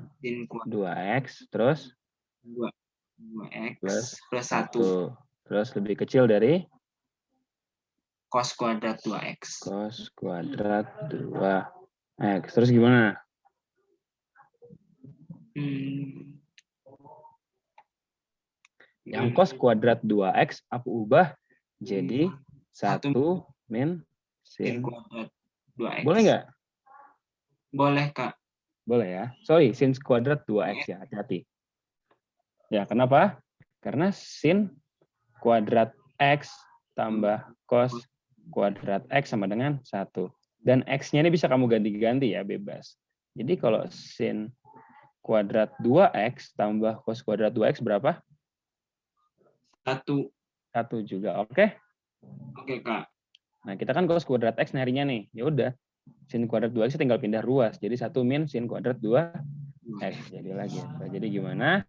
2x. Terus 2x plus 1. Terus lebih kecil dari cos kuadrat 2x. Cos kuadrat 2x. Terus gimana? Yang cos kuadrat 2x aku ubah jadi 1 min sin sin. kuadrat 2x. Boleh nggak? Boleh, Kak. Boleh ya. Sorry, sin kuadrat 2x ya. Hati-hati. Ya, kenapa? Karena sin kuadrat x tambah cos kuadrat x sama dengan 1. Dan x-nya ini bisa kamu ganti-ganti ya, bebas. Jadi kalau sin kuadrat 2x tambah cos kuadrat 2x berapa? 1. 1 juga, oke? Oke, Kak. Nah, kita kan cos kuadrat x nyarinya nih. Ya udah, sin kuadrat 2x tinggal pindah ruas. Jadi 1 min sin kuadrat 2x. Jadi lagi. Nah, jadi gimana?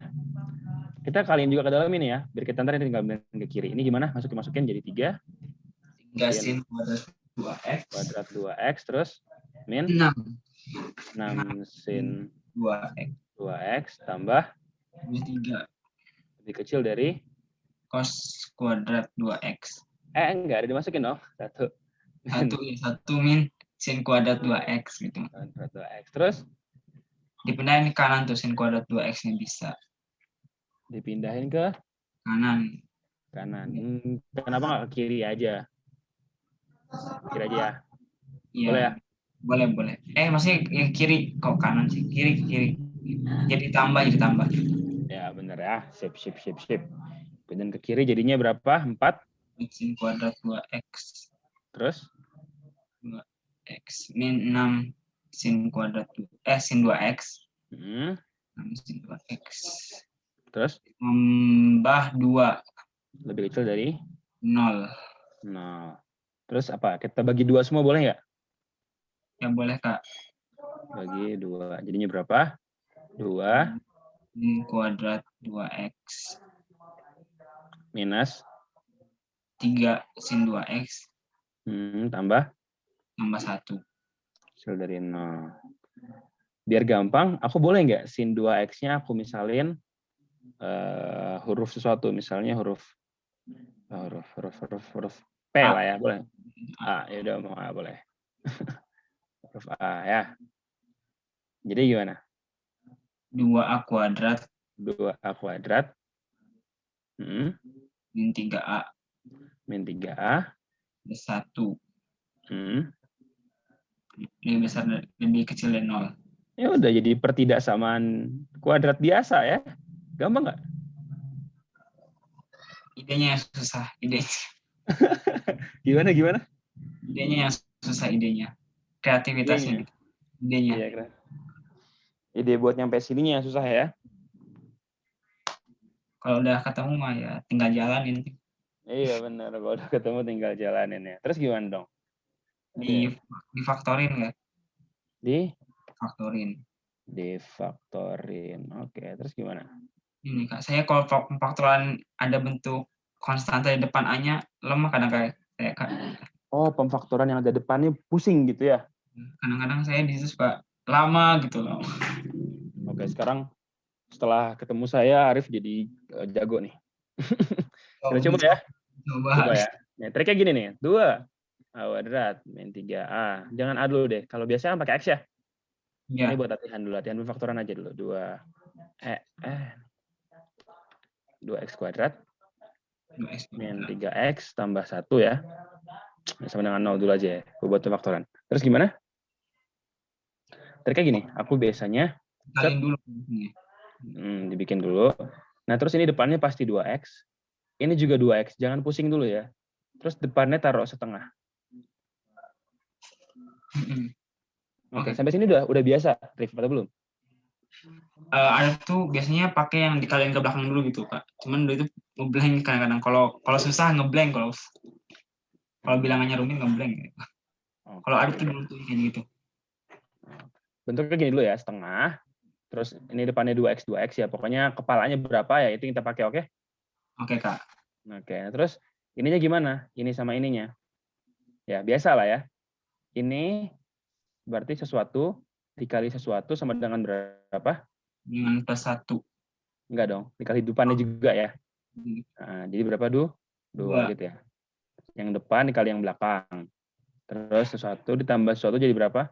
Kita kaliin juga ke dalam ini ya. Biar kita ntar tinggal ke kiri. Ini gimana? Masukin jadi 3. 3 sin kuadrat 2x. Kuadrat 2x terus min 6 sin 2x. 2x tambah 3 lebih kecil dari cos kuadrat 2x. enggak ada dimasukin dong. 1 1 min sin kuadrat 2x gitu. kuadrat 2x terus Dipindahin ke kanan tuh sin kuadrat 2x nya bisa. dipindahin ke Kanan. kanan. Kenapa nggak ke kiri aja? Kiri aja ya. Iya. Boleh ya? Boleh. Maksudnya yang kiri kok kanan sih? Kiri. Jadi tambah. Ya benar ya. Sip. Pindahin ke kiri jadinya berapa? 4. Sin kuadrat 2x. Terus 2x min 6 sin kuadrat sin 2x. 6 sin 2x. Terus Tambah 2. lebih kecil dari 0. 0. Terus apa? Kita bagi 2 semua boleh nggak? Ya boleh, Kak. Bagi 2. Jadinya berapa? 2 Sin kuadrat 2x. minus 3 sin 2x. Tambah 1. kecil dari 0. Biar gampang, aku boleh nggak sin 2x-nya aku misalin huruf sesuatu, misalnya huruf P A. lah ya, boleh. A, ya udah mau A boleh. Huruf A ya. Jadi gimana? 2a kuadrat 2a kuadrat min 3a min 3a 1. Lebih kecil dari 0. Ya udah jadi pertidaksamaan kuadrat biasa ya. Gampang nggak? Idenya yang susah, Gimana? idenya yang susah, kreativitasnya gitu. Idenya. Iya, keren. Ide buat nyampe sininya yang susah ya. Kalau udah ketemu mah ya tinggal jalanin. Iya benar, kalau udah ketemu tinggal jalanin ya. Terus gimana dong? Difaktorin ya. Difaktorin. Oke, terus gimana? Ini Kak, saya kalau pemfaktoran ada bentuk konstanta di depan A-nya lemah kadang-kadang kayak Kak. Oh, pemfaktoran yang ada depannya pusing gitu ya? Kadang-kadang saya di situ suka lama gitu loh. Oke, sekarang setelah ketemu saya, Arif jadi jago nih. Kita coba ya. Coba ya. Nah, triknya gini nih. 2 A kuadrat min 3A. Jangan A dulu deh. Kalau biasanya kan pakai X ya. Ya. Ini buat latihan dulu. Latihan pemfaktoran aja dulu. 2x kuadrat min 3x tambah 1 ya. Sama dengan 0 dulu aja ya. Buat pemfaktoran. Terus gimana? Triknya gini. Aku biasanya Kalian dulu. Dibikin dulu. Nah, terus ini depannya pasti 2x. Ini juga 2x. Jangan pusing dulu ya. Terus depannya taruh setengah. Oke, sampai sini udah biasa, Rif, atau belum? Ada tuh biasanya pakai yang dikaliin ke belakang dulu gitu, Kak. Cuman itu ngeblank kadang-kadang. Kalau susah ngeblank, kalau bilangannya rumit ngeblank. Kalau ada tuh dulu tuh kayak gitu. Bentuknya gini dulu ya, setengah. Terus ini depannya 2x ya. Pokoknya kepalanya berapa ya, itu kita pakai, oke? Oke, Kak. Oke, terus ininya gimana? Ini sama ininya. Ya, biasa lah ya. Ini berarti sesuatu dikali sesuatu sama dengan berapa? Dengan +1. Enggak dong, dikali depannya juga ya. Nah, jadi berapa, 2 gitu ya. Yang depan dikali yang belakang. Terus sesuatu ditambah sesuatu jadi berapa?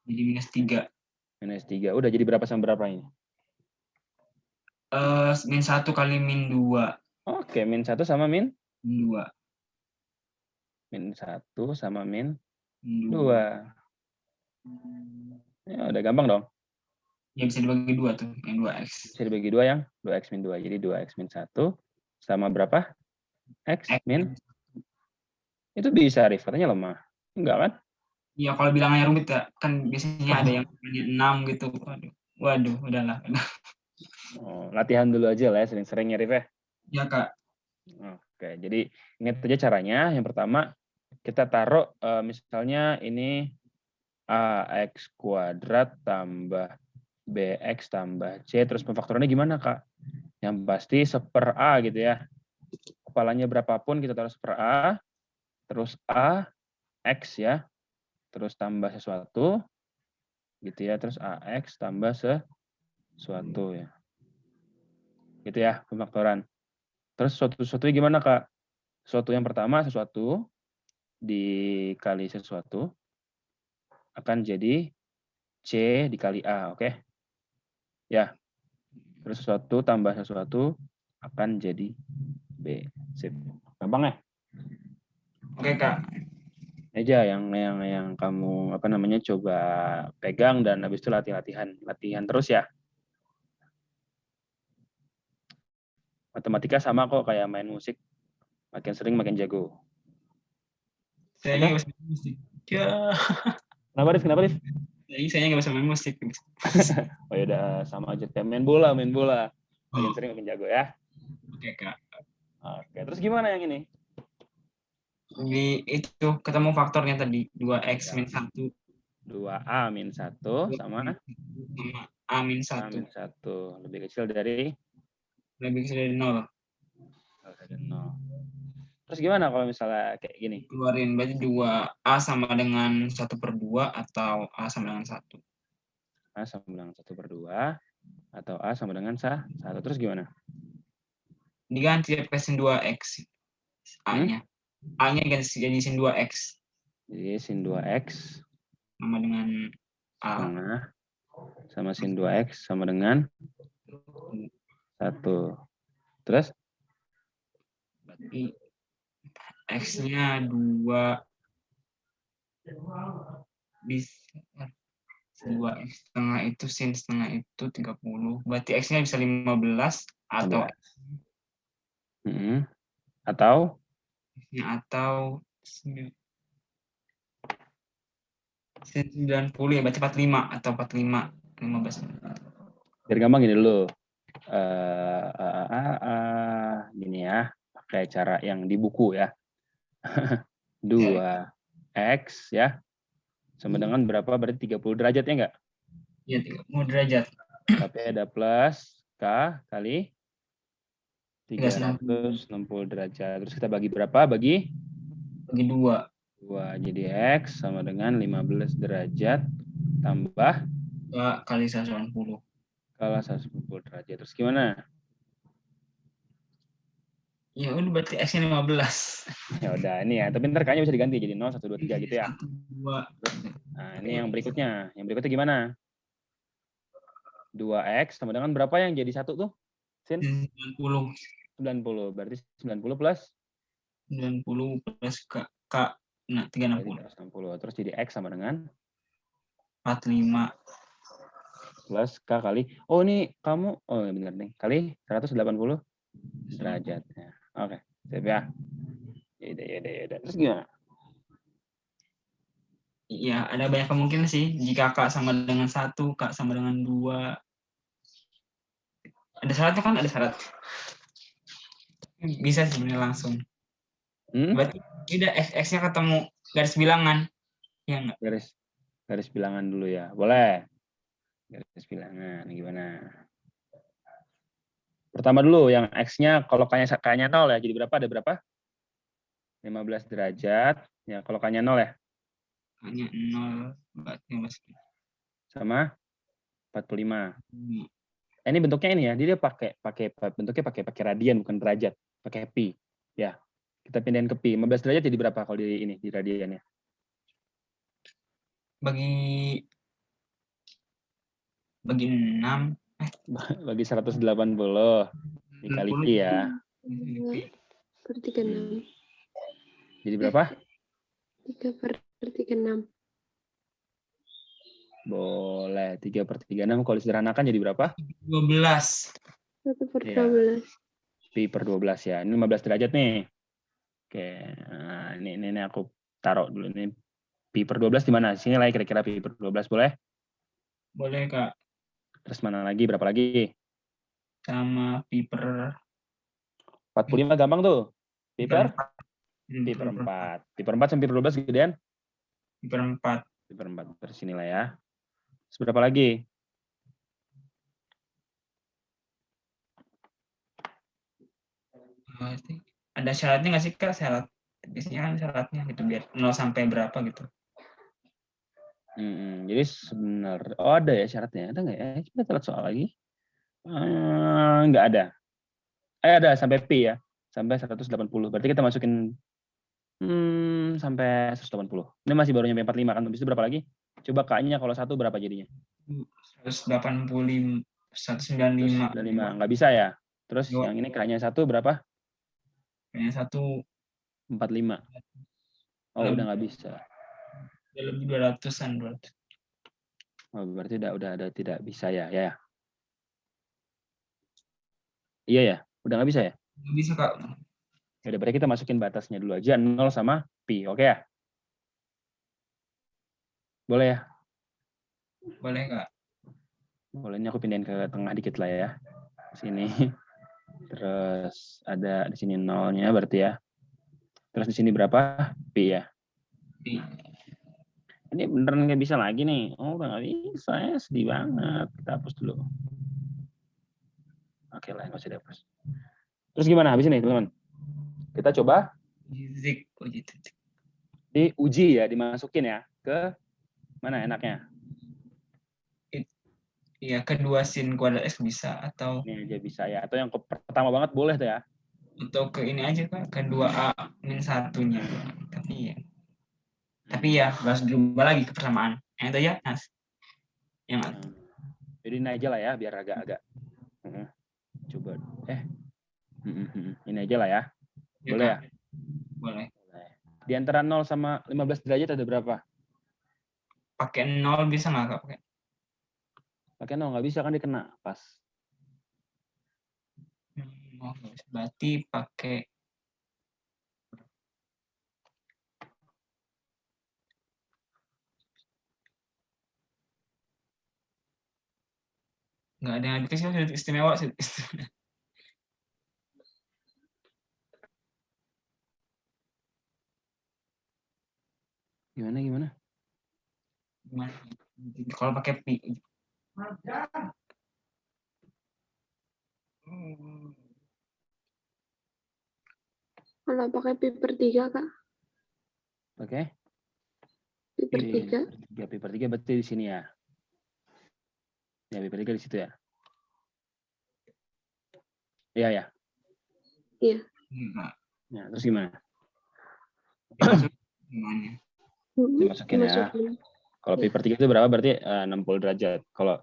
Jadi -3. -3. Udah jadi berapa sama berapa ini? -1 kali -2. Oke, min 1 sama min 2. 1 sama min 2. 2. Ya, udah gampang dong. Ya bisa dibagi 2 tuh, yang 2x. Bisa dibagi 2 yang 2x min 2. Jadi 2x min 1 sama berapa? X X. min. Itu bisa, Arif. Katanya lemah. Enggak kan? Iya, kalau bilangannya rumit ya, kan biasanya ada yang 6 gitu. Waduh, udahlah. Oh, latihan dulu aja lah ya, sering-sering ya, Arif ya. Ya, Kak. Oke, jadi ingat aja caranya. Yang pertama, kita taruh misalnya ini AX kuadrat tambah BX tambah C, terus pemfaktorannya gimana, Kak? Yang pasti 1/A gitu ya. Kepalanya berapapun kita taruh 1/A, terus A, X ya, terus tambah sesuatu, gitu ya, terus AX tambah sesuatu ya. Gitu ya, pemfaktoran. Terus sesuatunya gimana, Kak? Sesuatu yang pertama, sesuatu dikali sesuatu akan jadi C dikali A, oke? Ya. Terus sesuatu tambah sesuatu akan jadi B. Sip. Gampang ya? Oke, Kak. Aja yang kamu coba pegang dan habis itu latihan terus ya. Matematika sama kok kayak main musik, makin sering makin jago. Saya nggak bisa main musik. Ya. Kenapa, Rif? Saya nggak bisa main musik. Oh ya udah, sama aja kayak main bola. Makin sering makin jago ya. Oke, Kak. Oke, terus gimana yang ini? Di itu ketemu faktornya tadi 2x min 1 2A min 1 sama A min A 1 min 1 lebih kecil dari lebih kecil dari 0. Terus gimana kalau misalnya kayak gini? Keluarin berarti 2A sama dengan 1/2 atau A sama dengan 1. A sama dengan 1/2 atau A sama dengan 1. Terus gimana? Diganti sin 2x A-nya. A-nya ganti jadi sin 2x. Jadi sin 2x sama dengan A. Setengah sama sin 2x sama dengan 1. Terus? Berarti X-nya 2 bisa 2x setengah itu sin setengah itu 30. Berarti X-nya bisa 15 atau atau sin 90 ya, berarti 45 atau 45 15. Biar gampang gini dulu. Gini ya, pakai cara yang di buku ya. 2x ya sama dengan berapa? Berarti 30 derajat ya enggak? Iya, 30 derajat. Tapi ada plus K kali 360 derajat. Terus kita bagi berapa? Bagi 2. 2. Jadi X sama dengan 15 derajat tambah K kali 180. Kali 180 derajat. Terus gimana? Ya udah berarti X-nya 15. Ya udah ini ya, tapi ntar kayaknya bisa diganti jadi 0, 1, 2, 3 gitu ya. 1, 2. Nah, ini yang berikutnya. Yang berikutnya gimana? 2x sama dengan berapa yang jadi 1 tuh? Sin? 90. 90. Berarti 90 plus? 90 plus K. Nah, 360. 360. Terus jadi X sama dengan? 45. Plus K kali. Oh ini kamu, oh benar nih. Kali 180 derajat. Ya. Oke, siap ya. Yaudah. Terus gimana? Iya, ada banyak kemungkinan sih. Jika K sama dengan 1, K sama dengan 2. Ada syaratnya kan? Ada syarat. Bisa sebenarnya langsung. Berarti tidak X-nya ketemu garis bilangan. Ya enggak? Garis bilangan dulu ya. Boleh. Garis bilangan. Gimana? Pertama dulu yang X-nya kalau K-nya 0 ya. Jadi berapa? Ada berapa? 15 derajat. Ya, kalau K-nya 0 ya. K-nya 0 berarti 15. Sama 45. Ini bentuknya ini ya. Dia bentuknya pakai radian bukan derajat. Pakai pi. Ya. Kita pindahin ke pi. 15 derajat jadi berapa kalau di radiannya? Bagi 6. Bagi 180 dikali pi ya. Per 36. Jadi berapa? 3/36. Boleh 3/36. Kalau disederhanakan jadi berapa? 12. 1/12. Pi per 12 ya. Ini 15 derajat nih. Oke, nah, ini aku taruh dulu nih. Pi per 12 di mana? Sini lah kira-kira pi per 12 boleh? Boleh, Kak. Terus mana lagi? Berapa lagi? Sama pi per 45 gampang tuh. Pi per 4. pi per 4. Pi per 4 sampai pi per 12 gedean? Pi per 4. Pi per 4. Terus sini lah ya. Terus berapa lagi? Ada syaratnya nggak sih, Kak? Syarat. Biasanya kan syaratnya gitu biar 0 sampai berapa gitu. Jadi sebenarnya, ada ya syaratnya. Ada nggak ya? Kita lihat soal lagi. Nggak ada. Ada sampai pi ya. Sampai 180. Berarti kita masukin sampai 180. Ini masih baru nyampe 45 kan. Habis itu berapa lagi? Coba K-nya kalau 1 berapa jadinya? 185, 195. 195. Nggak bisa ya. Terus yang ini K-nya 1 berapa? Kayaknya 45. Oh, udah nggak bisa. lebih 200-an. 200. Oh, berarti udah ada tidak bisa ya. Ya. Iya ya. Udah nggak bisa ya? Nggak bisa, Kak. Ya, berarti kita masukin batasnya dulu aja 0 sama pi. Oke ya? Boleh ya? Boleh, Kak. Boleh, ini aku pindahin ke tengah dikit lah ya. Sini. Terus ada di sini 0-nya berarti ya. Terus di sini berapa? Pi ya. Pi. Ini beneran nggak bisa lagi nih. Oh, udah nggak bisa ya. Sedih banget. Kita hapus dulu. Oke lah, nggak usah dihapus. Terus gimana habis ini, teman-teman? Kita coba diuji ya, dimasukin ya. Ke mana enaknya? Iya, kedua sin kuadrat X bisa. Atau ini aja bisa ya. Atau yang pertama banget boleh tuh ya. Atau ke ini aja, Kak. Kedua A-1-nya. Tapi ya harus berubah lagi ke persamaan. Yang itu aja, Nas. Jadi ini aja lah ya, biar agak-agak. Coba. Ini aja lah ya. Boleh ya? Boleh. Di antara 0 sama 15 derajat ada berapa? Pakai 0 bisa nggak, Kak? Pakai 0 nggak bisa kan dia kena pas. Berarti pakai nggak ada yang dikasih istimewa sih. Gimana? Kalau pakai pi. Kalau pakai pi per 3, Kak. Oke. Pi per 3. Pi per 3 berarti di sini ya. Ya, pi per 3 di situ ya. Iya ya. Iya. Ya, terus gimana? Dimasukin ya. Kalau pi per 3 itu berapa? Berarti 60 derajat. Kalau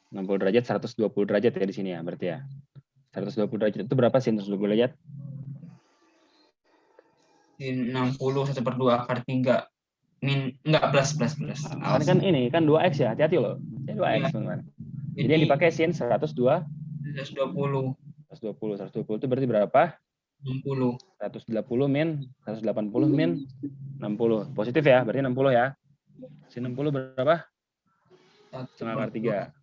60 derajat 120 derajat ya di sini ya, berarti ya. 120 derajat itu berapa sih 120 derajat? 60 1/2 akar 3. Enggak plus. Kan ini kan 2x ya, hati-hati loh. Ini 2x, teman-teman. Jadi yang dipakai sin 120 itu berarti berapa? 60. 180 min 60. Positif ya, berarti 60 ya. Sin 60 berapa? Setengah akar 3.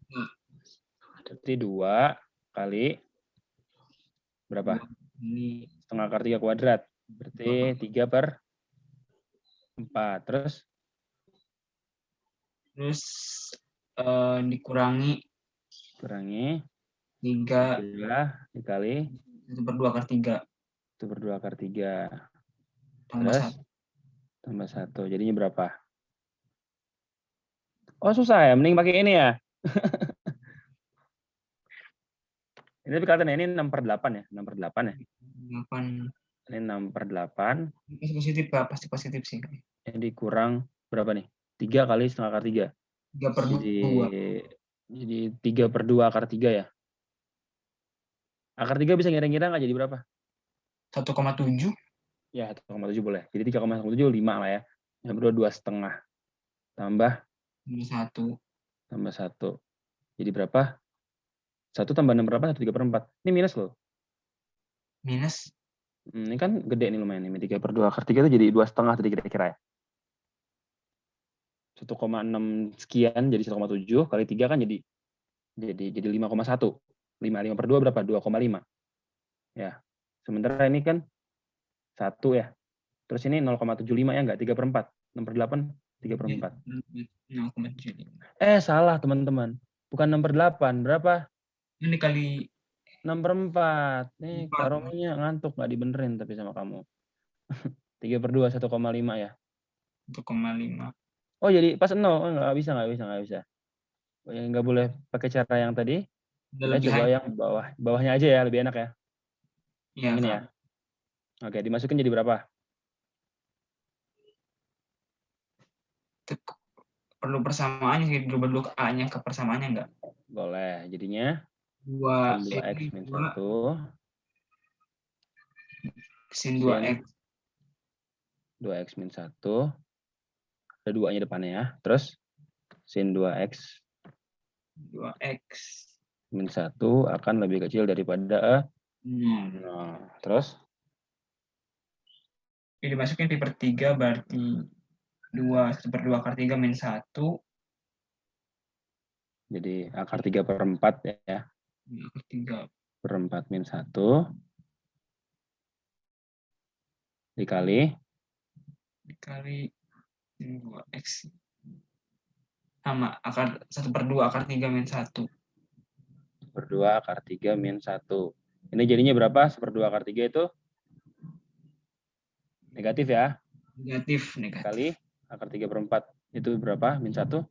Berarti 2 kali berapa? Setengah akar 3 kuadrat. Berarti 3/4. Terus dikurangi 3 dikali 1/2 akar 3. 1/2 akar 3. Tambah Terus 1. Jadinya berapa? Oh, susah ya. Mending pakai ini ya. Ini tapi kelihatan ya, ini 6/8 ya. 6/8 ya. 8. Ini 6/8. Pasti positif, Pak. Pasti positif sih. Ini dikurang berapa nih? 3 kali setengah akar 3. 3/2. Jadi 3/2 akar 3 ya. Akar 3 bisa ngira-ngira nggak jadi berapa? 1,7. Ya, 1,7 boleh. Jadi 3,7 5 lah ya. Yang berdua 2,5. Tambah 1. 1. Jadi berapa? 1 tambah 6 berapa? 1/3/4. Ini minus loh. Minus. Ini kan gede nih lumayan nih. 3/2 akar 3 itu jadi 2,5 tadi kira-kira ya. 1,6 sekian jadi 1,7 kali 3 kan jadi 5,1. 5/2 berapa? 2,5. Ya. Sementara ini kan 1 ya. Terus ini 0,75 ya enggak? 3/4. 6/8 3/4. 0,75. Salah teman-teman. Bukan 6/8. Berapa? Ini dikali 6/4. Nih, 4. Kak Rominya ngantuk, nggak dibenerin tapi sama kamu. 3/2, 1,5 ya. 1,5. Oh, jadi pas 0. Oh, nggak bisa. Nggak boleh pakai cara yang tadi. Udah Kita lebih coba high. yang bawahnya aja ya, lebih enak ya. Iya, Yang ini Kak. ya. Oke, dimasukin jadi berapa? Perlu persamaannya sih, berubah dulu A-nya ke persamaannya enggak? Boleh. Jadinya 2 sin 2x min 1 sin 2x 2x min 1. Ada 2-nya depannya ya. Terus sin 2x min 1 akan lebih kecil daripada 0. Terus ini dimasukin pi/3 berarti 1/2 akar 3 min 1. jadi akar 3/4 ya. Akar 3/4 min 1 dikali sin 2x sama akar 1/2 akar 3 min 1. 1/2 akar 3 min 1. Ini jadinya berapa? 1/2 akar 3 itu negatif ya. Negatif. Kali akar 3/4 itu berapa? Min 1?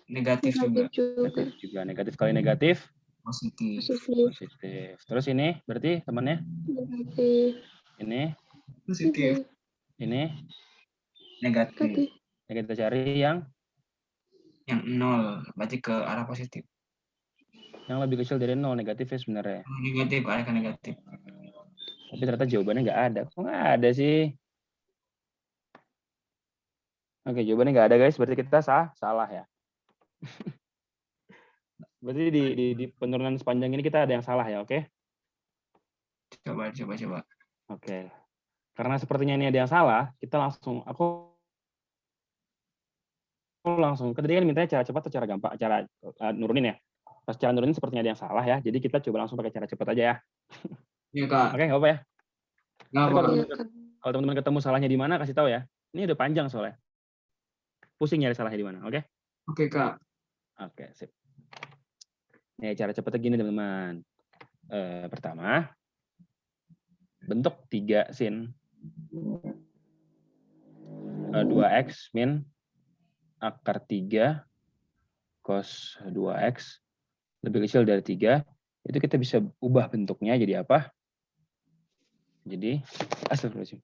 Negatif juga. Negatif juga. Negatif kali negatif? Positif. Positif. Terus ini berarti temannya? Negatif. Ini? Positif. Ini? Negatif. Ya, kita cari yang 0. Berarti ke arah positif. yang lebih kecil dari 0, negatif ya sebenarnya. Negatif, arah ke negatif. Tapi ternyata jawabannya nggak ada. Kok nggak ada sih? Oke, jawabannya nggak ada guys. Berarti kita salah ya. Berarti di penurunan sepanjang ini kita ada yang salah ya, oke? Coba. Oke. Karena sepertinya ini ada yang salah, kita langsung tadi kan mintanya cara cepat atau cara gampang, cara nurunin ya. Pas cara nurunin sepertinya ada yang salah ya. Jadi kita coba langsung pakai cara cepat aja ya. Iya, Kak. Oke, nggak apa ya. Nggak Tapi apa. kalau teman-teman ketemu salahnya di mana, kasih tahu ya. Ini udah panjang soalnya. Pusing nyari salahnya di mana, oke? Oke, Kak. Oke, sip. Nih, cara cepatnya gini, teman-teman. Pertama, bentuk 3 sin 2x min akar 3 cos 2x lebih kecil dari 3, itu kita bisa ubah bentuknya jadi apa? Jadi, astagfirullahaladzim.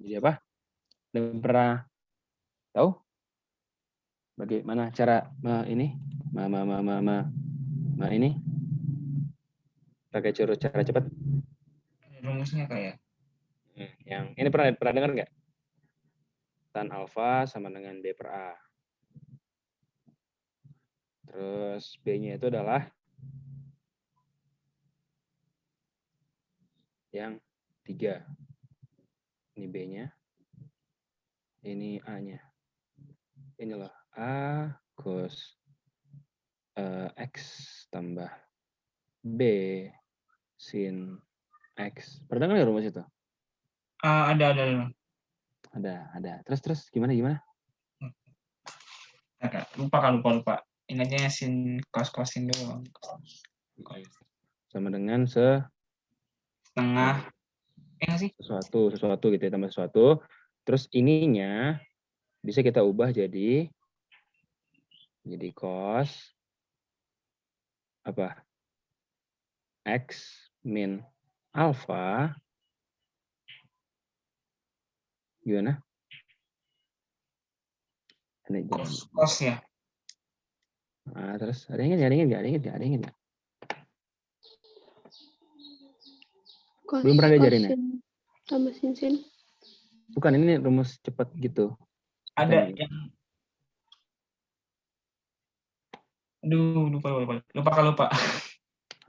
Jadi apa? Dan pernah tahu bagaimana cara ini ini pakai cara cepat? Rumusnya kayak Yang ini pernah dengar nggak? Tan alfa sama dengan B per A. Terus B-nya itu adalah yang 3. Ini B-nya. Ini A-nya. Ini loh. A cos X tambah B sin X. Pernah dengar nggak rumus itu? ada. Ada. Terus gimana? Lupa. Ingatnya sin cos-cosin doang. Sama dengan Setengah. Sih? Sesuatu gitu ya, tambah sesuatu. Terus ininya bisa kita ubah jadi cos apa? X min alfa. Gimana? Ini Cos ya. Nah, terus ada yang ingat nggak? Ada yang ingat nggak? Belum pernah diajarin ya? Kosin tambah sin. Bukan, ini rumus cepat gitu. Ada Katanya. yang aduh lupa.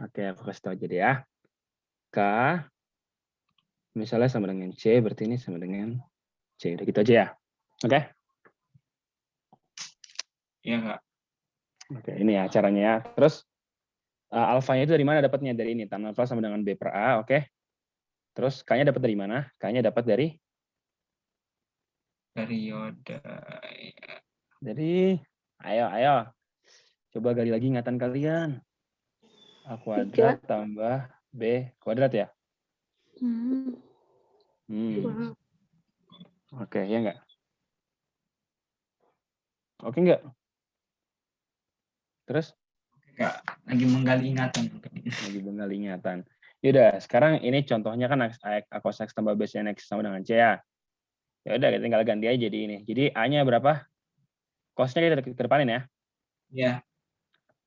Oke, aku kasih tahu aja deh ya. K misalnya sama dengan C, berarti ini sama dengan C. Udah gitu aja ya. Oke? Iya, Kak. Oke, ini ya caranya ya. Terus alfanya itu dari mana dapatnya? Dari ini. Tan alfa sama dengan B per A, oke? Terus K-nya dapat dari mana? K-nya dapat dari Periode. ayo. Coba gali lagi ingatan kalian. A kuadrat 3. tambah B kuadrat ya? Hmm. Wow. Oke, ya enggak? Oke enggak? Terus? Kak, lagi menggali ingatan. Lagi menggali ingatan. Yaudah, sekarang ini contohnya kan A cos X tambah B sin X sama dengan C ya. Ya udah, kita tinggal ganti aja jadi ini. Jadi A-nya berapa? Cos-nya kita kedepanin ya. Ya,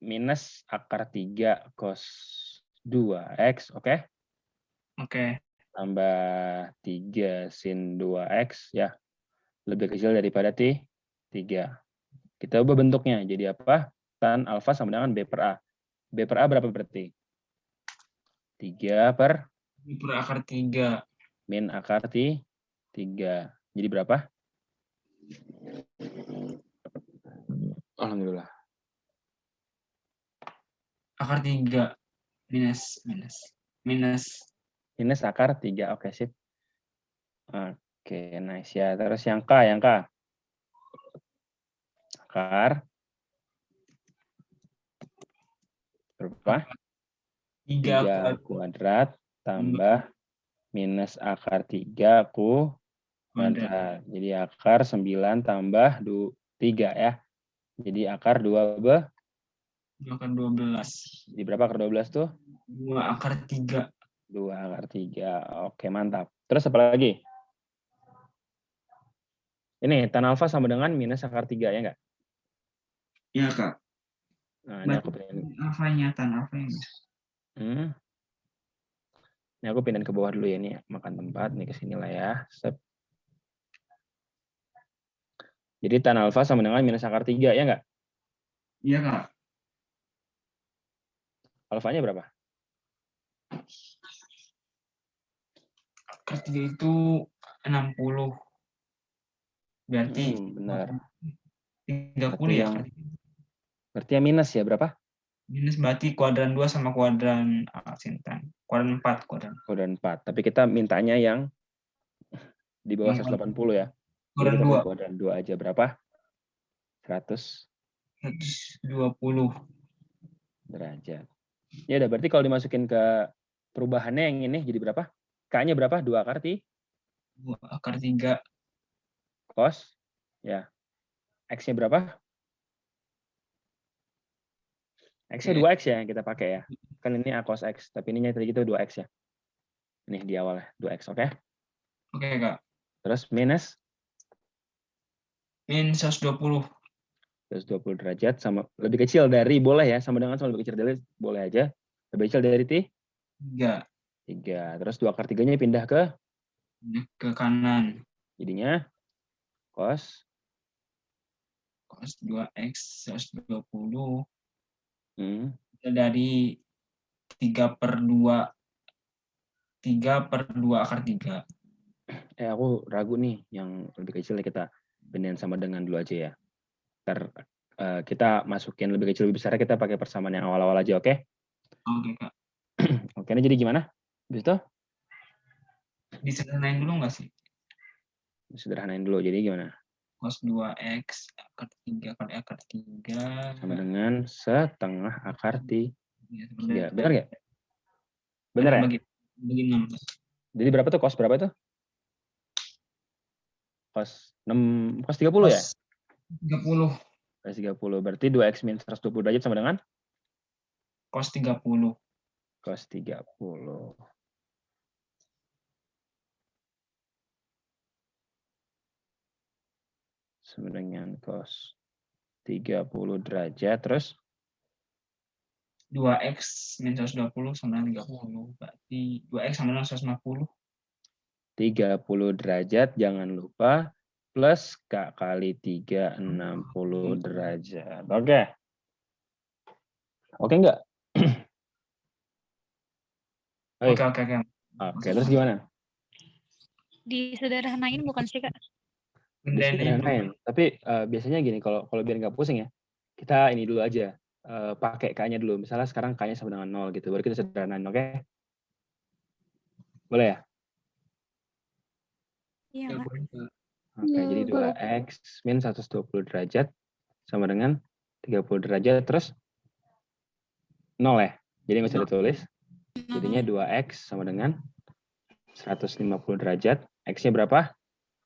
Minus akar 3 cos 2X, oke? oke. Tambah 3 sin 2X, ya. Lebih kecil daripada T3. Kita ubah bentuknya. Jadi apa? Tan alfa sama dengan B per A. B per A berapa berarti? 3 per Per akar 3. min akar 3. Jadi berapa? Alhamdulillah. Akar 3. Minus. Minus akar 3. Oke, sip. Oke, nice ya. Terus yang K. Akar berapa? 3 kuadrat tambah minus akar 3 kuadrat. Jadi akar 9 tambah 3 ya. Jadi akar 12. Akar 12. Jadi berapa akar 12 tuh? 2 akar 3. 2 akar 3. Oke, mantap. Terus apa lagi? Ini tan alfa sama dengan minus akar 3 ya enggak? Iya, Kak. Nah, ini aku pindahin. Tan alfanya. Ini aku pindahin ke bawah dulu ya, ini makan tempat, nih ke sini lah ya. Step. Jadi tan alfa sama dengan minus akar 3 ya enggak? Iya, Kak. Alfanya berapa? Akar 3 itu 60. Berarti Benar. 30 ya. Berarti yang minus ya berapa? Minus berarti kuadran 2 sama kuadran sintan. Kuadran 4. Kuadran 4. Tapi kita mintanya yang di bawah 180 ya. Jadi kita pilih kuadran 2 aja. Berapa? 120 derajat. Ya udah, berarti kalau dimasukin ke perubahannya yang ini jadi berapa? K-nya berapa? 2 akar 3. 2 akar 3. Cos. Ya. X-nya berapa? X-nya 2X ya yang kita pakai ya. Kan ini A cos X, tapi ininya tadi kita 2X ya. Ini di awal ya, 2X, oke? Oke, Kak. Terus minus? Min 120. 120 derajat sama lebih kecil dari boleh ya, sama dengan sama lebih kecil dari boleh aja. Lebih kecil dari 3. 3. Terus 2 akar 3-nya pindah ke kanan. jadinya cos 2X 120. Dari 3/2 akar 3. Aku ragu nih yang lebih kecil kita pindahin sama dengan dulu aja ya. Ntar kita masukin lebih kecil lebih besar kita pakai persamaan yang awal-awal aja, oke? Oke, Kak. Oke, ini jadi gimana? Habis itu? Disederhanain dulu nggak sih? Sederhanain dulu. Jadi gimana? Cos 2X akar 3 kali akar 3. Sama dengan setengah akar 3. Ya, Benar nggak? Benar ya? Bagi 6. Jadi berapa tuh? Cos berapa tuh? Cos 30 ya? 30. Cos 30. Berarti 2X min 120 derajat sama dengan? Cos 30. Cos 30. Sama dengan cos 30 derajat. Terus 2x min 120 sama dengan 30. Berarti 2x sama dengan 150. 30 derajat, jangan lupa, plus K kali 3, 60 derajat. Oke. Oke nggak? Hei. Oke. Oke, terus gimana? Disederhanain bukan sih, Kak? Disederhanain. Tapi biasanya gini, kalau biar nggak pusing ya, kita ini dulu aja. Pakai K-nya dulu. Misalnya sekarang K-nya sama dengan 0 gitu. Baru kita sederhanain, oke? Boleh ya? Iya, Kak. Oke, Ya, jadi boleh. 2x min 120 derajat sama dengan 30 derajat, terus 0 ya? Jadi nggak usah ditulis. Jadinya 2x sama dengan 150 derajat. X-nya berapa?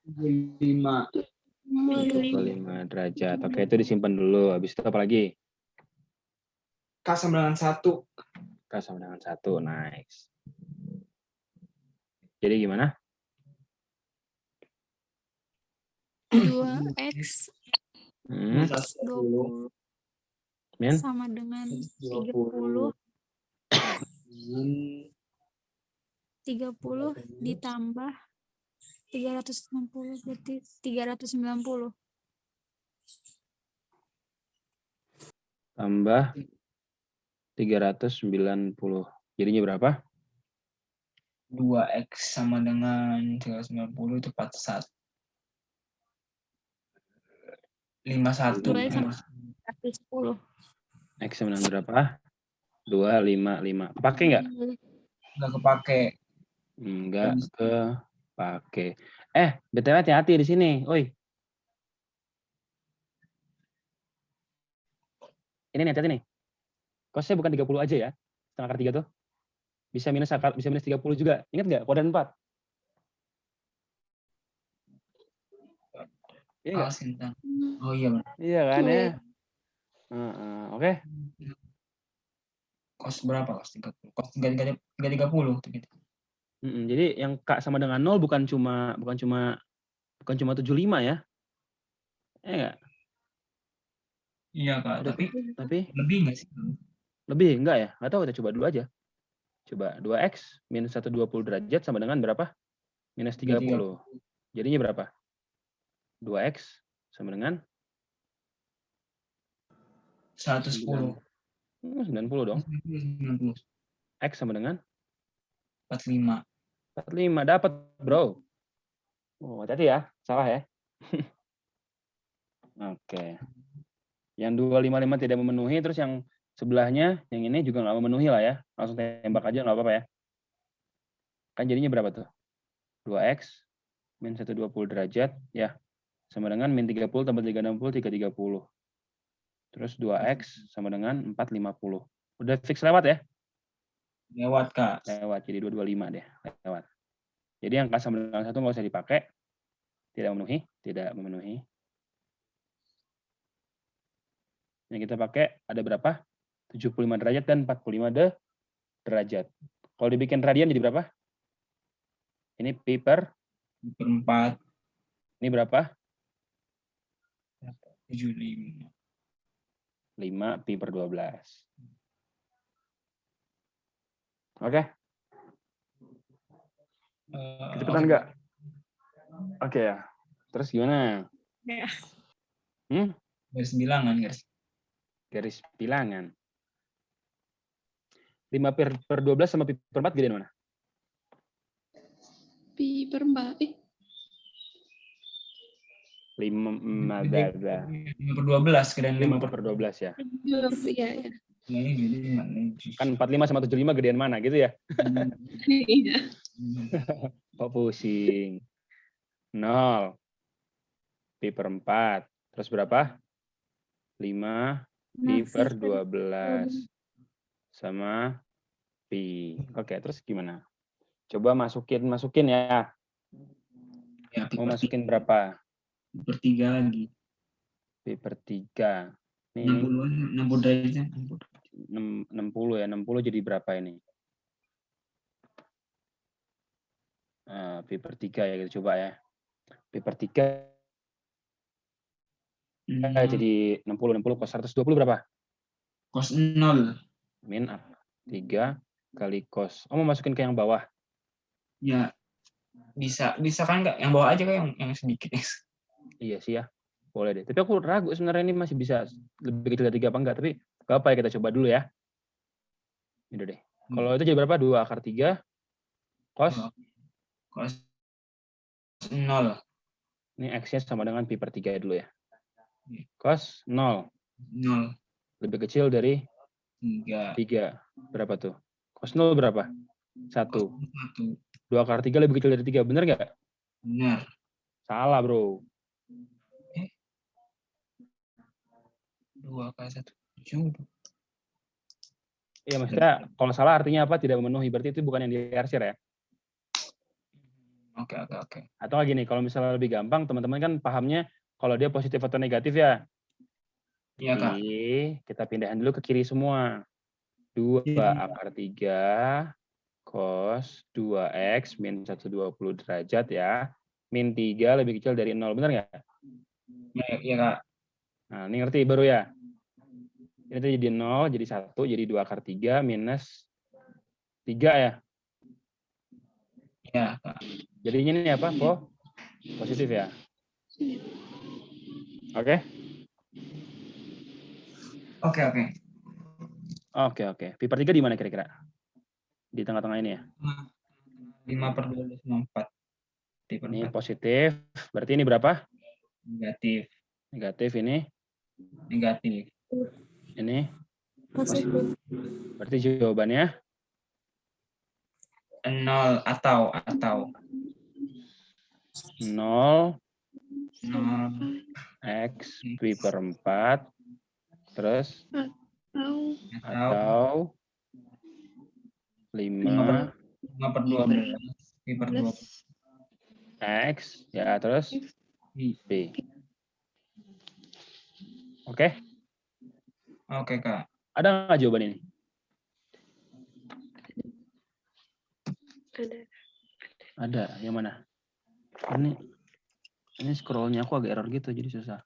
5. 25 derajat. Oke, itu disimpan dulu. Habis itu apa lagi? K sama dengan 1. K sama dengan 1. Nice. Jadi gimana? 2x Hmm, 20 min? sama dengan 30. 30 ditambah 360 berarti 390. Tambah 390. Jadinya berapa? 2x sama dengan 390 itu 41. 51. 2x sama 110. X sama dengan berapa? 255. Pakai nggak? Nggak kepake. Nggak kepake. BTW hati-hati di sini. Oi. Ini nih, hati-hati nih. Kosnya bukan 30 aja ya. Setengah akar 3 tuh. Bisa minus 30 juga. Ingat nggak? Kuadran 4. Iya nggak? Oh iya. Iya kan ya. Oke. Kos berapa? Kos 30. Kos 330 gitu. Jadi yang K sama dengan 0 bukan cuma 75 ya. Enggak? Iya, Kak. Tapi lebih nggak sih? Lebih enggak ya? Nggak tahu, kita coba dulu aja. Coba 2x minus 120 derajat sama dengan berapa? Minus 30. Jadinya berapa? 2x sama dengan 110. 90 dong. 90. X sama dengan 45. 45. Dapat, bro. Oh, hati-hati ya. Salah ya. Oke. Yang 255 tidak memenuhi, terus yang sebelahnya, yang ini juga nggak memenuhi lah ya. Langsung tembak aja, nggak apa-apa ya. Kan jadinya berapa tuh? 2x min 120 derajat, ya. Sama dengan min 30 tambah 360, 330. Terus 2x sama dengan 450. Udah fix lewat ya? Lewat, Kak. Lewat, jadi 225 deh. Lewat. Jadi yang K sama dengan 1 nggak usah dipakai. Tidak memenuhi. Tidak memenuhi. Yang kita pakai ada berapa? 75 derajat dan 45 derajat. Kalau dibikin radian jadi berapa? Ini pi per 4. Ini berapa? 75. 5 pi per 12. Oke? Kecepatan nggak? Oke ya. Terus gimana? Ya. Garis bilangan, guys. Garis bilangan. 5 per 12 sama pi per 4 gedean mana? Pi per 4. 5 per 12, gedean 5 per 12 ya. Iya. Kan 45 sama 75 gedean mana gitu ya? Iya. Kok pusing. 0. Pi per 4. Terus berapa? 5 pi per 12. Sama pi. Oke, terus gimana? Coba masukin ya. Mau masukin berapa? Per 3 lagi. Pi per 3. Ini 60 derajat. 60 ya. 60 jadi berapa ini? Pi per 3 ya, kita coba ya. Pi per 3 jadi 60 cos 120 berapa? Cos 0. min 3 kali cos. Oh, mau masukin ke yang bawah? Ya, bisa kan nggak? Yang bawah aja kak yang sedikit. Iya sih ya. Boleh deh. Tapi aku ragu sebenarnya ini masih bisa lebih kecil dari 3 apa enggak. Tapi gak apa ya, kita coba dulu ya. Ini deh. Kalau itu jadi berapa? 2 akar 3 cos. Cos 0. Ini X-nya sama dengan pi per 3 dulu ya. Cos 0. 0. Lebih kecil dari 3. 3. Berapa tuh? Cos 0 berapa? 1. Cos 1. 2 akar 3 lebih kecil dari 3. Bener nggak? Benar. Salah, bro. 2 kali 1. 7. Iya, maksudnya kalau salah artinya apa? Tidak memenuhi. Berarti itu bukan yang diarsir ya. Oke. Atau lagi nih, kalau misalnya lebih gampang, teman-teman kan pahamnya kalau dia positif atau negatif ya. Iya kak. Jadi, kita pindahin dulu ke kiri semua. 2 akar 3 cos 2x min 120 derajat ya. Min 3 lebih kecil dari 0. Benar nggak? Iya kak. Nah, ini ngerti baru ya? Ini tuh jadi 0, jadi 1, jadi 2 akar 3 minus 3 ya. Iya kak. Jadinya ini apa? Positif ya. Oke? Oke. Pi per 3 di mana kira-kira? Di tengah-tengah ini ya? 5 per 12 sama 4. Ini positif. Berarti ini berapa? Negatif. Negatif ini. Negatif. Ini. Positif. Berarti jawabannya 0 atau 0 0 X pi per 4 terus atau 5 per 12 pi per 12 X ya terus P. Oke? Oke kak. Ada nggak jawaban ini? Ada. Yang mana? Ini scrollnya aku agak error gitu jadi susah.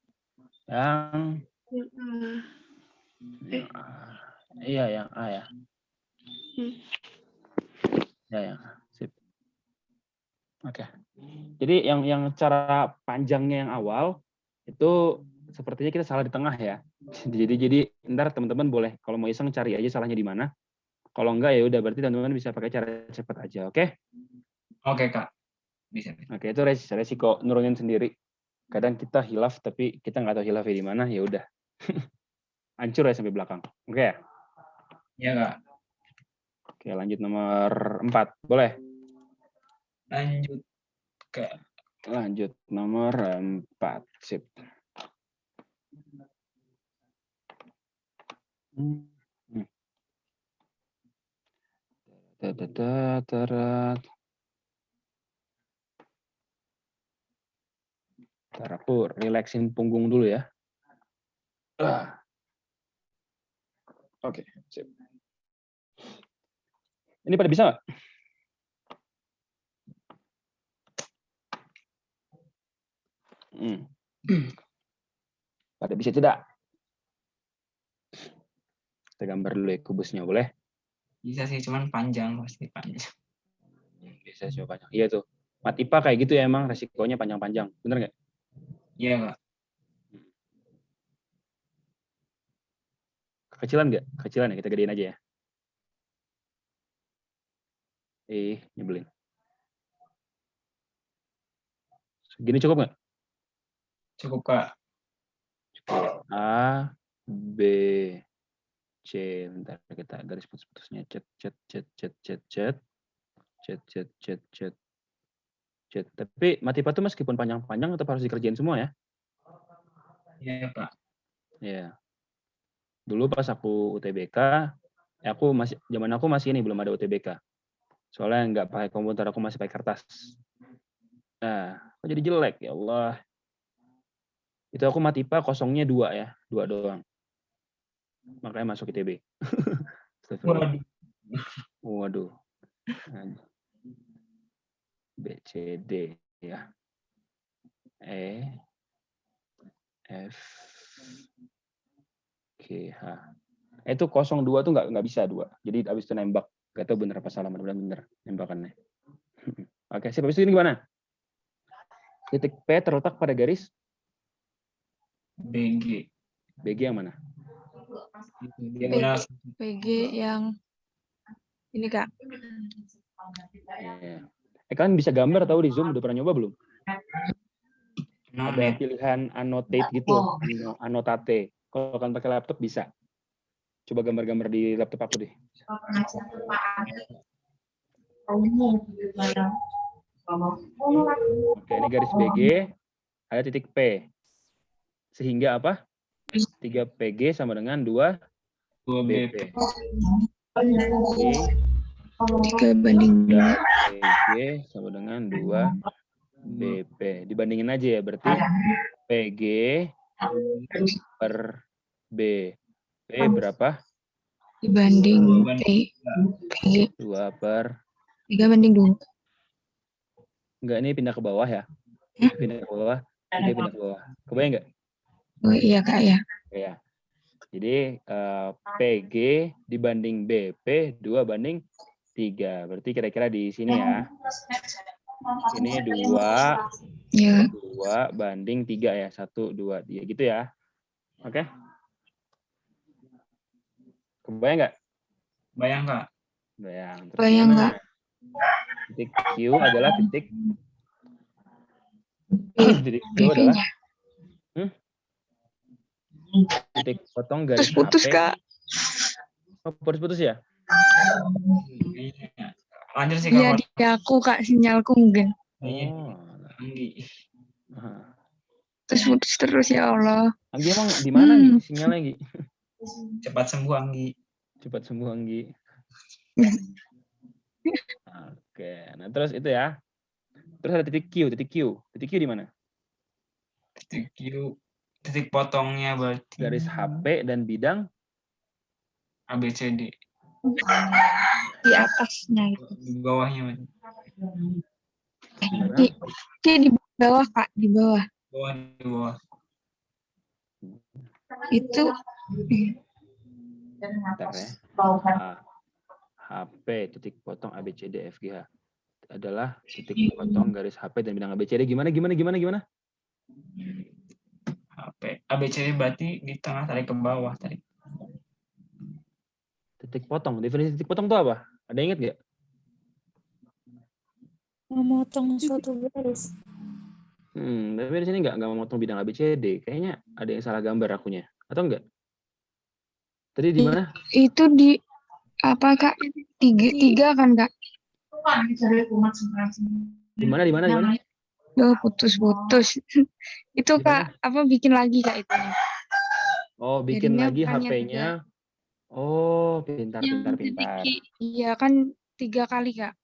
Yang iya yang A ya. Ya yang A. Sip. Oke. Jadi yang cara panjangnya yang awal itu sepertinya kita salah di tengah ya. Jadi ntar teman-teman boleh kalau mau iseng cari aja salahnya di mana. Kalau enggak ya udah berarti teman-teman bisa pakai cara cepat aja, oke? Oke kak. Bisa. Oke, itu resiko nurunin sendiri. Kadang kita hilaf tapi kita nggak tahu hilafnya di mana, ya udah. Hancur ya sampai belakang. Oke ya? Iya kak. Oke, lanjut nomor 4. Boleh? Lanjut kak. Lanjut nomor 4. Sip. Ntar aku relaxin punggung dulu ya. Oke, sip. Ini pada bisa nggak? Pada bisa tidak? Kita gambar dulu ya kubusnya, boleh? Bisa sih, cuman panjang pasti panjang. Bisa sih panjang. Iya tuh. Mat IPA kayak gitu ya emang resikonya panjang-panjang. Bener nggak? Iya kak. Kecilan nggak? Kecilan ya, kita gedein aja ya. Nyebelin. Segini cukup nggak? Cukup kak. A, B, C. Bentar kita garis putus-putusnya. Cet. Tapi mat IPA tuh meskipun panjang-panjang tetap harus dikerjain semua ya. Iya kak. Iya. Dulu pas aku UTBK, zaman aku masih ini belum ada UTBK. Soalnya nggak pakai komputer, aku masih pakai kertas. Nah, kok jadi jelek ya Allah. Itu aku mat IPA kosongnya 2 ya, 2 doang. Makanya masuk ITB. Waduh. B, C, D ya. E, F, G, H. Itu 02 tuh nggak bisa 2. Jadi habis itu nembak. Gak tahu bener apa salah, bener nembakannya. Oke, sip. Habis itu ini gimana? Titik P terletak pada garis BG. BG yang mana? Yang benar. PG yang ini Kak. Iya. Kalian bisa gambar tahu di Zoom, udah pernah nyoba belum? Nah, Ada net. pilihan annotate gitu, anotate. Kalau kalian pakai laptop bisa. Coba gambar-gambar di laptop aku deh. Oke, ini garis BG, ada titik P. Sehingga apa? 3 PG sama dengan 2 2 BP. BP. Oke, 3/2. PG sama dengan 2 BP. Dibandingin aja ya, berarti PG per B. P berapa? Dibanding PG 2 per... 3/2. Enggak, ini pindah ke bawah ya. Pindah ke bawah, 3 pindah ke bawah. Kebayang nggak? Oh iya Kak ya. Ya. Jadi PG dibanding BP 2/3. Berarti kira-kira di sini ya. Ini 2 Ya. 2/3 ya. 1, 2, 3 gitu ya. Oke. Kebayang nggak? Bayang nggak? Bayang. Terus Bayang gimana? nggak? Titik Q adalah titik titik Q adalah BP-nya. titik potong garis Putus HP. Kak. Oh, putus-putus ya? Iya. Lanjut sih Iya Kak. di aku Kak, sinyalku mungkin. Oh. Anggi. Nah. Terus putus terus ya Allah. Anggi emang di mana Anggi? Sinyalnya Anggi? Cepat sembuh Anggi. Cepat sembuh Anggi. Oke, nah terus itu ya. Terus ada titik Q. Titik Q di mana? Titik Q. Titik potongnya berarti Garis HP dan bidang ABCD. Di atasnya itu. Di bawahnya berarti. gimana? Di bawah Kak, di bawah. Di bawah. Itu Bentar ya. HP titik potong ABCD FGH adalah titik potong garis HP dan bidang ABCD. Gimana? HP. ABCD berarti di tengah tarik ke bawah tarik. Titik potong. Definisi titik potong itu apa? Ada ingat nggak? Memotong suatu garis. Tapi di sini nggak memotong bidang ABCD. Kayaknya ada yang salah gambar akunya. Atau enggak? Tadi di mana? itu di apa Kak? Tiga kan Kak? Di mana? Duh, putus-putus. Itu Di mana? Kak, apa bikin lagi Kak itu? Oh, bikin Jadinya lagi bukannya HP-nya. Oh, pintar. Iya kan 3 kali Kak.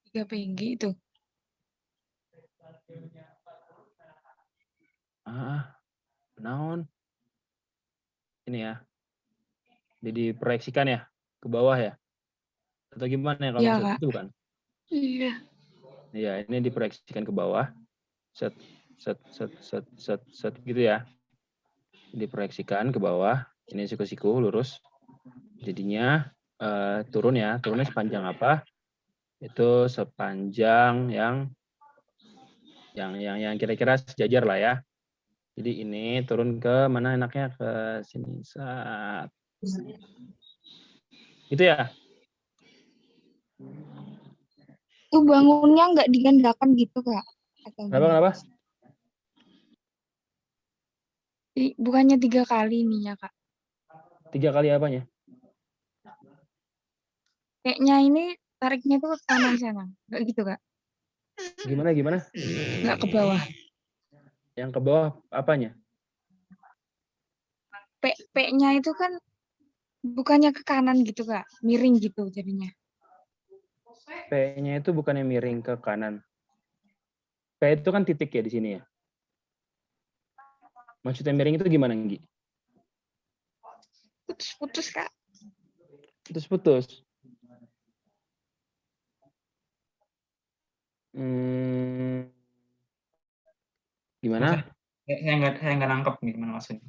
3 PG itu. Naon. Ini ya. Jadi proyeksikan ya ke bawah ya. Atau gimana ya kalau Iya, maksud Kak. itu bukan? Iya. Iya, ini diproyeksikan ke bawah. Set gitu ya. Diproyeksikan ke bawah. Ini siku-siku lurus. Jadinya turun ya. Turunnya sepanjang apa? Itu sepanjang yang kira-kira sejajar lah ya. Jadi ini turun ke mana enaknya? Ke sini. Itu ya. Itu bangunnya nggak digandakan gitu Kak? Atau Kenapa? bukannya 3 kali nih ya Kak? 3 kali apanya? Kayaknya ini tariknya tuh ke kanan sana. Nggak gitu Kak? Gimana? Nggak ke bawah. Yang ke bawah apanya? P-nya itu kan bukannya ke kanan gitu Kak? Miring gitu jadinya. P-nya itu bukannya miring ke kanan. P itu kan titik ya di sini ya. Maksudnya miring itu gimana, Nggi? Putus-putus Kak. Putus-putus. Gimana? Saya nggak nangkep gimana maksudnya.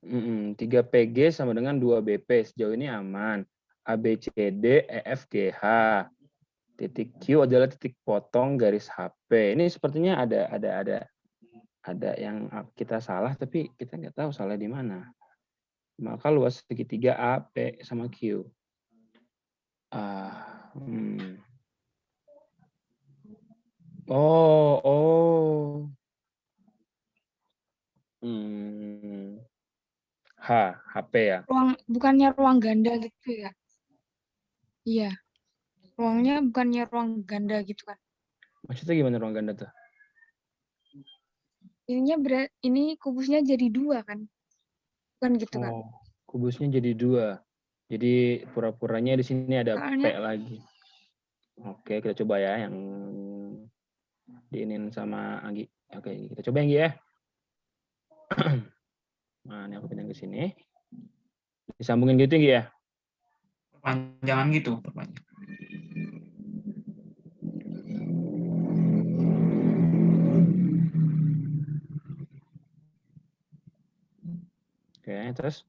3PG sama dengan 2BP. Sejauh ini aman. ABCD, EF, GH. Titik Q adalah titik potong garis HP. Ini sepertinya ada yang kita salah, tapi kita nggak tahu salah di mana. Maka luas segitiga AP sama Q. HP ya. Bukannya ruang ganda gitu ya? Iya. Ruangnya bukannya ruang ganda gitu kan? Maksudnya gimana ruang ganda tuh? Ini kubusnya jadi 2 kan? Bukan gitu kan? Kubusnya jadi 2. Jadi pura-puranya di sini ada P Soalnya lagi. Oke, kita coba ya yang diinin sama Anggi. Oke, kita coba Anggi ya. Nah, ini aku pindah ke sini. Disambungin gitu Anggi ya. Perpanjangan gitu, perpanjangan. Oke, terus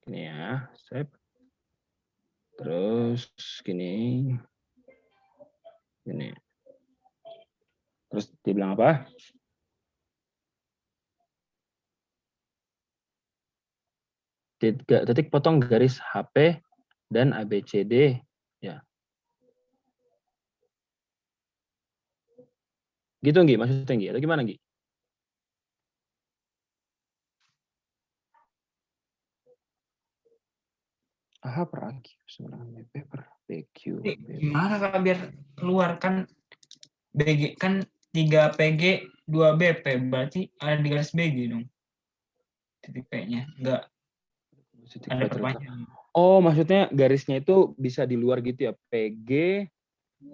ini ya, save. Terus gini. Gini. Terus dibilang apa? Titik potong garis HP dan ABCD ya. Gitu Nggi, maksudnya Nggi? Atau gimana Nggi? A per AQ sama BP per PQ. Gimana kalau biar keluar kan BG kan 3PG 2BP berarti ada di garis BG dong. Titik P-nya enggak ada perpanjangan. Oh, maksudnya garisnya itu bisa di luar gitu ya. PG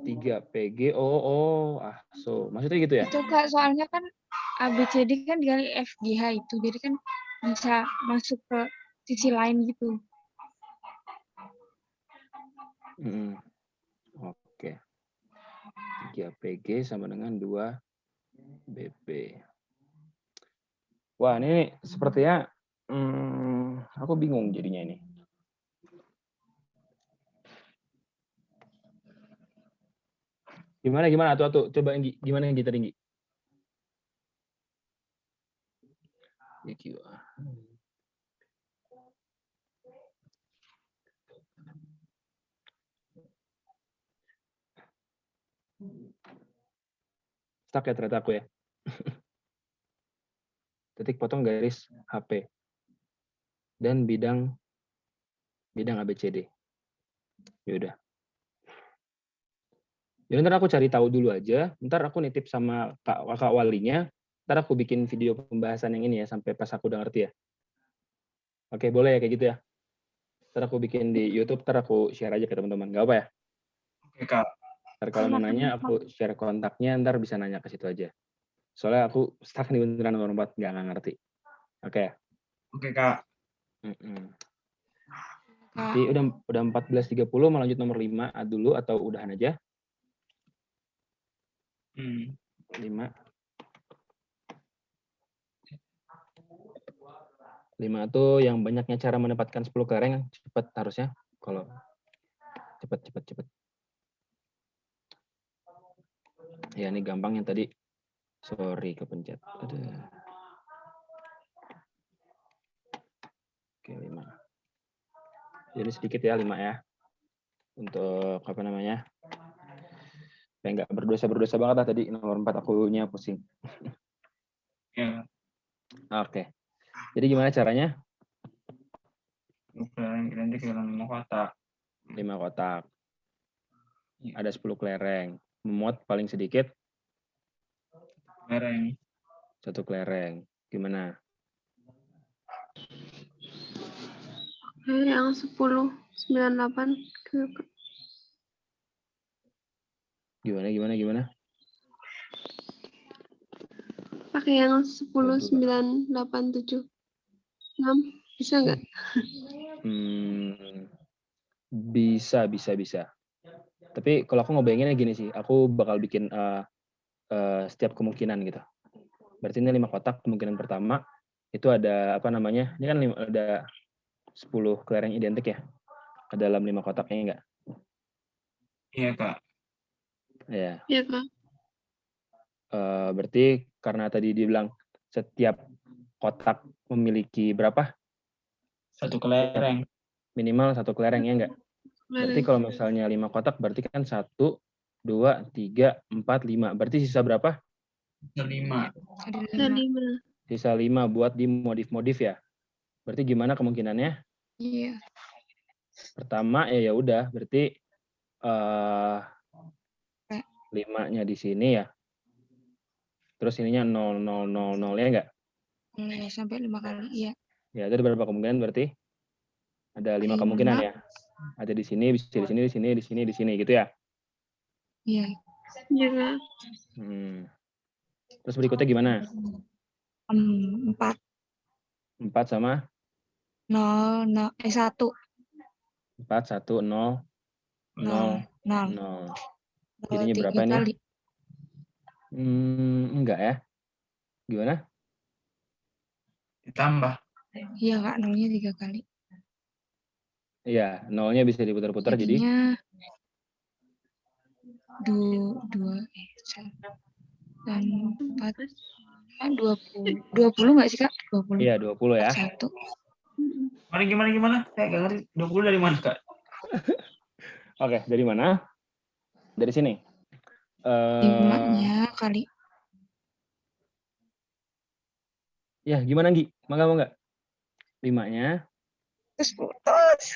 3PG. Maksudnya gitu ya? itu Kak, soalnya kan ABCD kan dikali FGH itu. Jadi kan bisa masuk ke sisi lain gitu. Oke. 3PG sama dengan 2BP. Wah, ini sepertinya aku bingung jadinya ini. Gimana tuh coba Nggi, gimana Nggi tadi Nggi? Stuck ya ternyata aku ya. Titik potong garis HP dan bidang ABCD. Yaudah. Ya ntar aku cari tahu dulu aja. Ntar aku nitip sama kakak walinya. Ntar aku bikin video pembahasan yang ini ya sampai pas aku udah ngerti ya. Oke, boleh ya kayak gitu ya. Ntar aku bikin di YouTube. Ntar aku share aja ke teman-teman. Gak apa ya? Oke Kak. Ntar kalau mau nanya aku share kontaknya. Ntar bisa nanya ke situ aja. Soalnya aku stuck nih beneran nomor 4 nggak ngerti. Oke. Oke Kak. Nanti udah 14.30 mau lanjut nomor 5 dulu atau udahan aja? 5. 5 tuh yang banyaknya cara mendapatkan 10 kelereng cepat harusnya. Kalau cepat. Ya ini gampang yang tadi. Sorry kepencet. Aduh. Oke 5. Jadi sedikit ya 5 ya. Untuk apa namanya? Kayak nggak berdosa banget lah tadi nomor 4 akunya pusing. Ya. Oke. Jadi gimana caranya? Nanti ke dalam 5 kotak. 5 kotak. Ada 10 kelereng. Memuat paling sedikit? Kelereng. 1 kelereng. Gimana? Yang 1098. Gimana? Pakai yang 109876. Bisa nggak? Bisa. Tapi kalau aku ngebayanginnya gini sih, aku bakal bikin setiap kemungkinan gitu. Berarti ini 5 kotak, kemungkinan pertama itu ada apa namanya? Ini kan ada 10 kelereng identik ya ke dalam 5 kotaknya enggak? Iya, Kak. Ya. Iya, Kak. Berarti karena tadi dibilang setiap kotak memiliki berapa? Satu kelereng. Minimal 1 kelereng ya enggak? Berarti kalau misalnya 5 kotak berarti kan 1, 2, 3, 4, 5. Berarti sisa berapa? 5. Ada 5. Sisa 5 buat dimodif-modif ya. Berarti gimana kemungkinannya? Iya. Pertama ya udah berarti 5-nya di sini ya. Terus ininya 0, 0, 0, 0 ya enggak? Iya, sampai 5 kali. Iya. Ya, itu ada berapa kemungkinan berarti? Ada 5 kemungkinan ya. Ada di sini, bisa di sini, di sini, di sini, di sini gitu ya. Iya. Iya, Kak. Terus berikutnya gimana? 4. 4 sama 0, 0, 1. 4, 1, 0, 0, 0. 0. Jadinya berapa 3 ini? kali. Enggak ya. Gimana? Ditambah. Iya, Kak. 0-nya 3 kali. Iya, 0-nya bisa diputar-putar jadi Jadinya 2 dan 4. 20. 20 nggak sih, Kak? 20. iya 20 ya. 1. Gimana? Saya nggak ngerti. 20 dari mana, Kak? Oke, dari mana? Dari sini. 5-nya kali. Ya, gimana Gi? Mau nggak? 5-nya. Terus putus.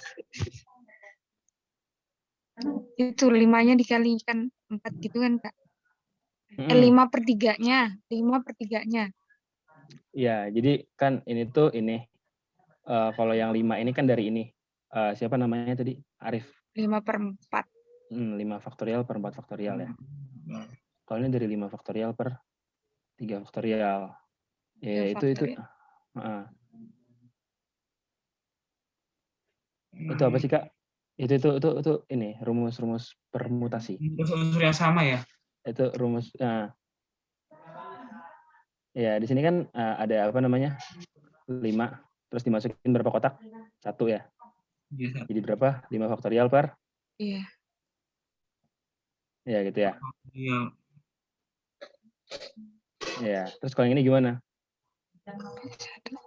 Itu 5-nya dikalikan 4 gitu kan, Kak? 5/3-nya. 5/3-nya. Ya, jadi kan ini tuh ini. Kalau yang 5 ini kan dari ini. Siapa namanya tadi? Arif. 5/4. 5 faktorial per 4 faktorial ya. Kalau ini dari 5 faktorial per 3 faktorial. Ya, itu. Itu apa sih, Kak? Itu ini rumus permutasi. Unsur yang sama ya? Itu rumus. Ya, di sini kan ada apa namanya? 5 terus dimasukin berapa kotak? 1 ya. Iya. Jadi berapa? 5 faktorial per? Iya. Ya, gitu ya. Iya. Ya, terus kalau yang ini gimana?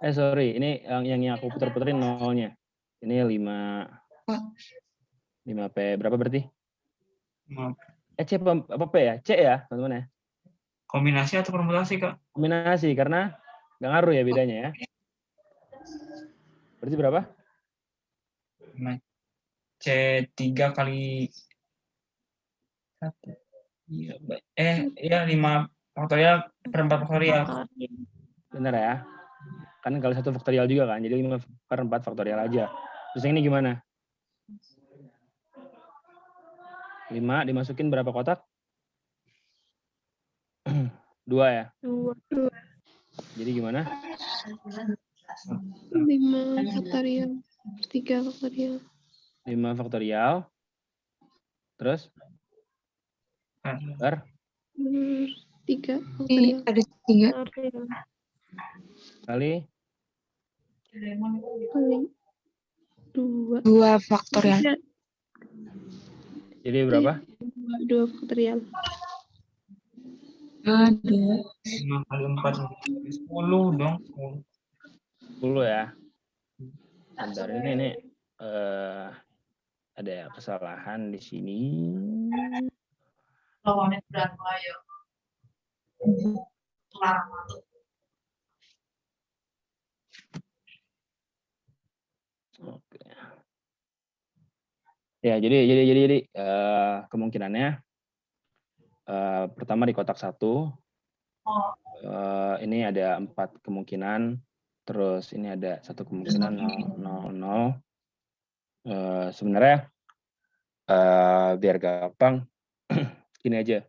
Sorry, ini yang aku puter-puterin 0-nya. Ini 5P berapa berarti? C apa P ya? C ya, teman-teman ya? Kombinasi atau permutasi, Kak? Kombinasi, karena nggak ngaruh ya bedanya ya. Berarti berapa? C3 kali 1. Iya, 5 faktorial per 4 faktorial. Benar ya? Kan kalau 1 faktorial juga kan, jadi 5 per 4 faktorial aja. Terus yang ini gimana? 5 dimasukin berapa kotak? 2 ya? 2. Jadi gimana? 5 faktorial. 3 faktorial. 5 faktorial. Terus? Per? 3 faktorial. Ada 3. Kali? Kali 2. 2 faktorial. Jadi berapa? 2 faktorial. 5 kali 4. 10 dong. 10 ya. Bentar, ini ada kesalahan di sini. Oke. Ya, jadi kemungkinannya pertama di kotak 1 ini ada 4 kemungkinan, terus ini ada 1 kemungkinan 0, 0, 0. Sebenarnya biar gampang gini aja.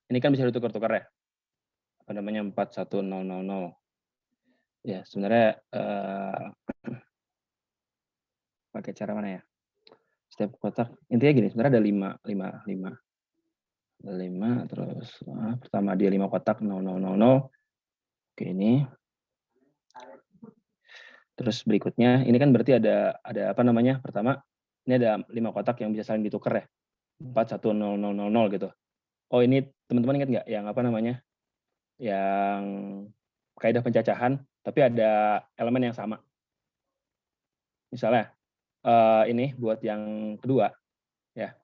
Ini kan bisa ditukar-tukar ya. Apa namanya 4, 1, 0, 0, 0. Ya, sebenarnya pakai cara mana ya? Setiap kotak intinya gini, sebenarnya ada 5 terus pertama dia 5 kotak 0, 0, 0, 0. Oke, ini. Terus berikutnya, ini kan berarti ada apa namanya? Pertama, ini ada 5 kotak yang bisa saling ditukar ya. 4, 1, 0, 0, 0, 0 gitu. Oh, ini teman-teman ingat nggak yang apa namanya? Yang kaidah pencacahan, tapi ada elemen yang sama. Misalnya, ini buat yang kedua, ya.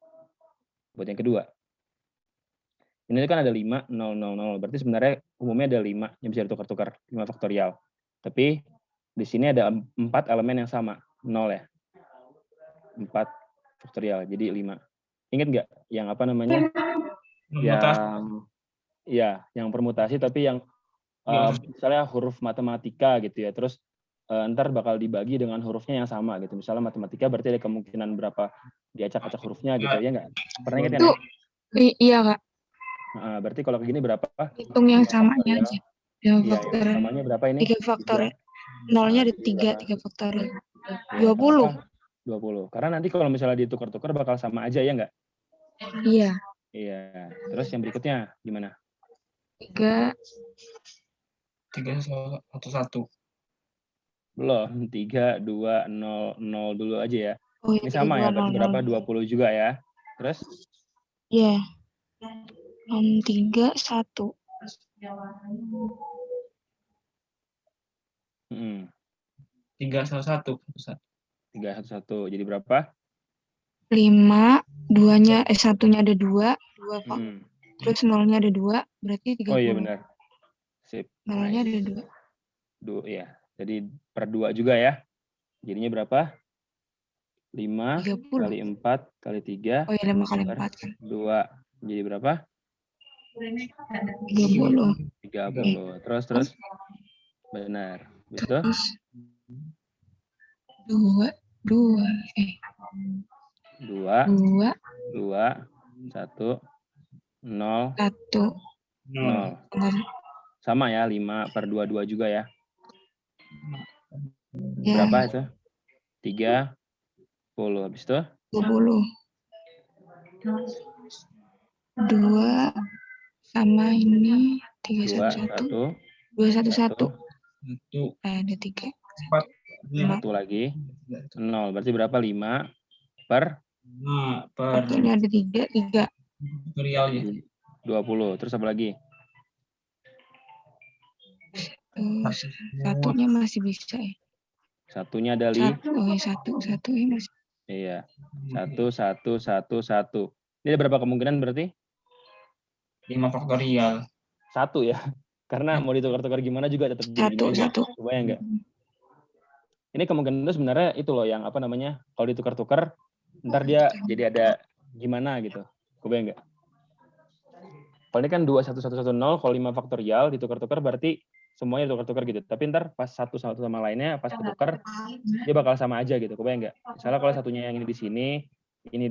Buat yang kedua. Ini kan ada 5, 0, 0, 0. Berarti sebenarnya umumnya ada 5 yang bisa ditukar-tukar, 5 faktorial. Tapi di sini ada 4 elemen yang sama, 0 ya. 4 faktorial, jadi 5. Ingat nggak yang apa namanya? Yang permutasi tapi yang misalnya huruf matematika gitu ya. Terus ntar bakal dibagi dengan hurufnya yang sama gitu. Misalnya matematika berarti ada kemungkinan berapa diacak-acak hurufnya gitu ya nggak? Pernah ingat Itu, kan? iya Kak. Nah, berarti kalau kayak gini berapa? Hitung yang samanya aja. Yang Iya, faktorial. samanya berapa ini? 3 faktorial. Nolnya ada 3 faktorial. 20. 20. Karena nanti kalau misalnya ditukar-tukar bakal sama aja ya nggak? Iya. Iya. Terus yang berikutnya gimana? 3. 3, 1, 1. Belum. 3, 2, 0, 0 dulu aja ya. Oh, Ini sama ya, berarti berapa? 20 juga ya. Terus? Iya. 3, 1. 3, 1, 1. 3, 1, 1. Jadi berapa? 5, 2-nya, 1-nya ada 2 Pak. Terus 0-nya ada 2, berarti 30. Oh iya benar. Sip. 0-nya ada 2. Ya. Jadi per 2 juga ya. Jadinya berapa? 5 30. kali 4 kali 3. Oh iya, 5 kali 4 kan. 2. Jadi berapa? 30. 30. Terus. Benar. Betul? Terus 2, 2, 1, 0, 1. 0. Sama ya, 5 per 2, 2 juga ya. Ya. Berapa itu? 30. Habis itu? 20. 2 sama ini 3, 1, 1. 2, 1, 1. Ada 3. 1 lagi. 0. Berarti berapa? 5 per? 5 per. Ini ada 3. Faktorial ya. 20. Terus apa lagi? Satunya masih bisa ya. Satunya ada Oh ya, 1 ini masih. Iya. 1, 1, 1, 1. Ini ada berapa kemungkinan berarti? 5 faktorial. 1 ya. Karena mau ditukar-tukar gimana juga tetap jadi 1. Kebayang enggak? Ini kemungkinan itu sebenarnya itu loh yang apa namanya? Kalau ditukar-tukar ntar dia jadi ada gimana gitu. Kebayang enggak? Kalau ini kan 2, 1, 1, 1, 0, kalau 5 faktorial ditukar-tukar berarti semuanya ditukar-tukar gitu. Tapi ntar pas satu sama lainnya pas ketukar dia bakal sama aja gitu. Kebayang enggak? Misalnya kalau satunya yang ini di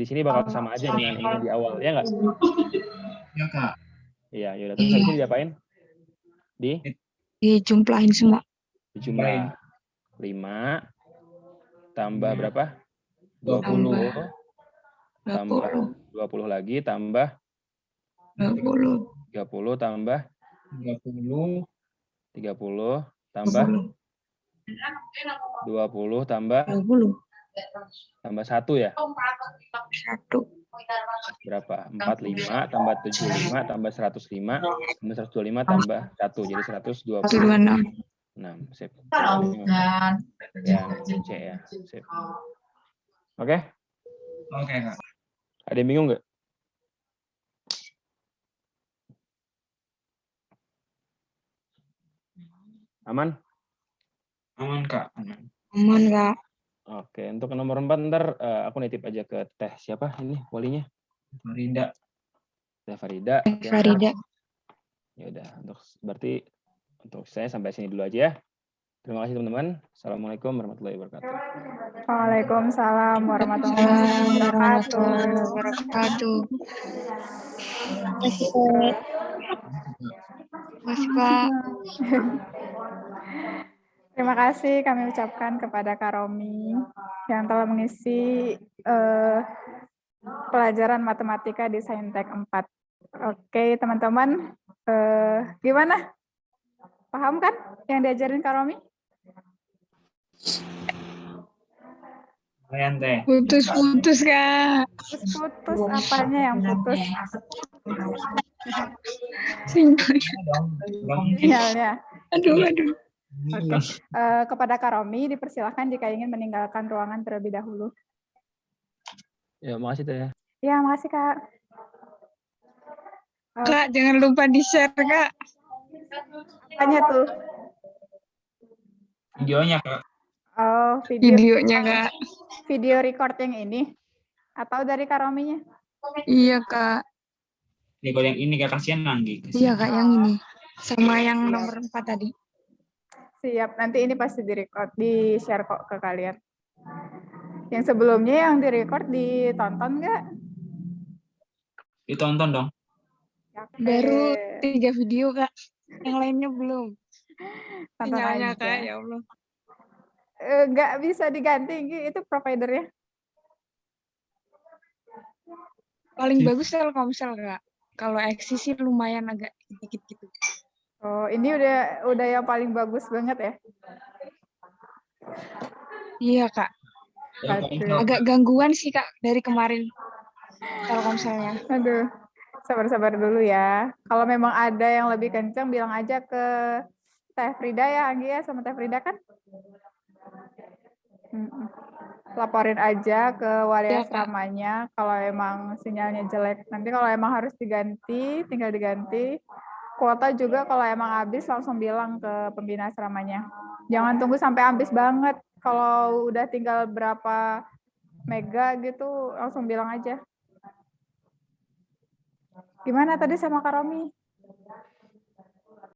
sini bakal sama aja dengan ini di awal, ya enggak? Ya, Kak. Iya, yaudah. Terus habis ini diapain? Dijumlahin semua. Dijumlah 5 tambah berapa? 20 tambah 20 lagi tambah 20 tambah 30 tambah 20 tambah 1 ya? 1. Berapa? 45 tambah 75 tambah 105 tambah 125 tambah 1 jadi 126. 6. Sip. Yang C ya. Sip. Oke? Oke, Kak. Ada yang bingung nggak? Aman? Aman, Kak. Aman, Kak. Oke, untuk nomor 4 ntar aku nitip aja ke Teh siapa ini walinya? Farida. Teh Farida. Oke. Farida. Ya udah, untuk saya sampai sini dulu aja ya. Terima kasih teman-teman. Assalamualaikum warahmatullahi wabarakatuh. Waalaikumsalam warahmatullahi wabarakatuh. Terima kasih, Pak. Terima kasih kami ucapkan kepada Kak Romi yang telah mengisi pelajaran matematika di Saintek 4. Oke, teman-teman, gimana? Paham kan yang diajarin Kak Romi? Lumayan teh. Putus-putus, Kak. Putus apanya yang putus? Sinyalnya. Sinyalnya. Aduh. Oke. Kepada Kak Romi dipersilakan jika ingin meninggalkan ruangan terlebih dahulu. Ya, makasih Teh. Ya, makasih Kak. Kak, jangan lupa di-share, Kak. Apanya tuh? Videonya Kak. Oh, Videonya, Kak. video record yang ini atau dari Kak Rominya? Iya, Kak. Nih kalau yang ini Kak, kasihan Anggi. Iya, Kak, yang ini. Sama yang nomor 4 tadi. Siap, nanti ini pasti di-record, di-share kok ke kalian. Yang sebelumnya yang di-record ditonton nggak? Ditonton dong. Baru 3 video, Kak. Yang lainnya belum. Tonton Sinyalnya, aja. Kak, ya Allah. Nggak bisa diganti, itu providernya. Paling bagus Telkomsel, Kak. Kalau Axis sih lumayan agak dikit gitu. Oh, ini udah yang paling bagus banget ya? Iya, Kak. Aduh. Agak gangguan sih, Kak, dari kemarin Telkomselnya. Aduh, sabar-sabar dulu ya. Kalau memang ada yang lebih kencang, bilang aja ke Teh Frida ya, Anggi ya, sama Teh Frida kan? Laporin aja ke wali Ya, Kak. asramanya kalau emang sinyalnya jelek. Nanti kalau emang harus diganti, tinggal diganti. Kuota juga kalau emang habis langsung bilang ke pembina asramanya. Jangan tunggu sampai habis banget. Kalau udah tinggal berapa mega gitu, langsung bilang aja. Gimana tadi sama Kak Romi?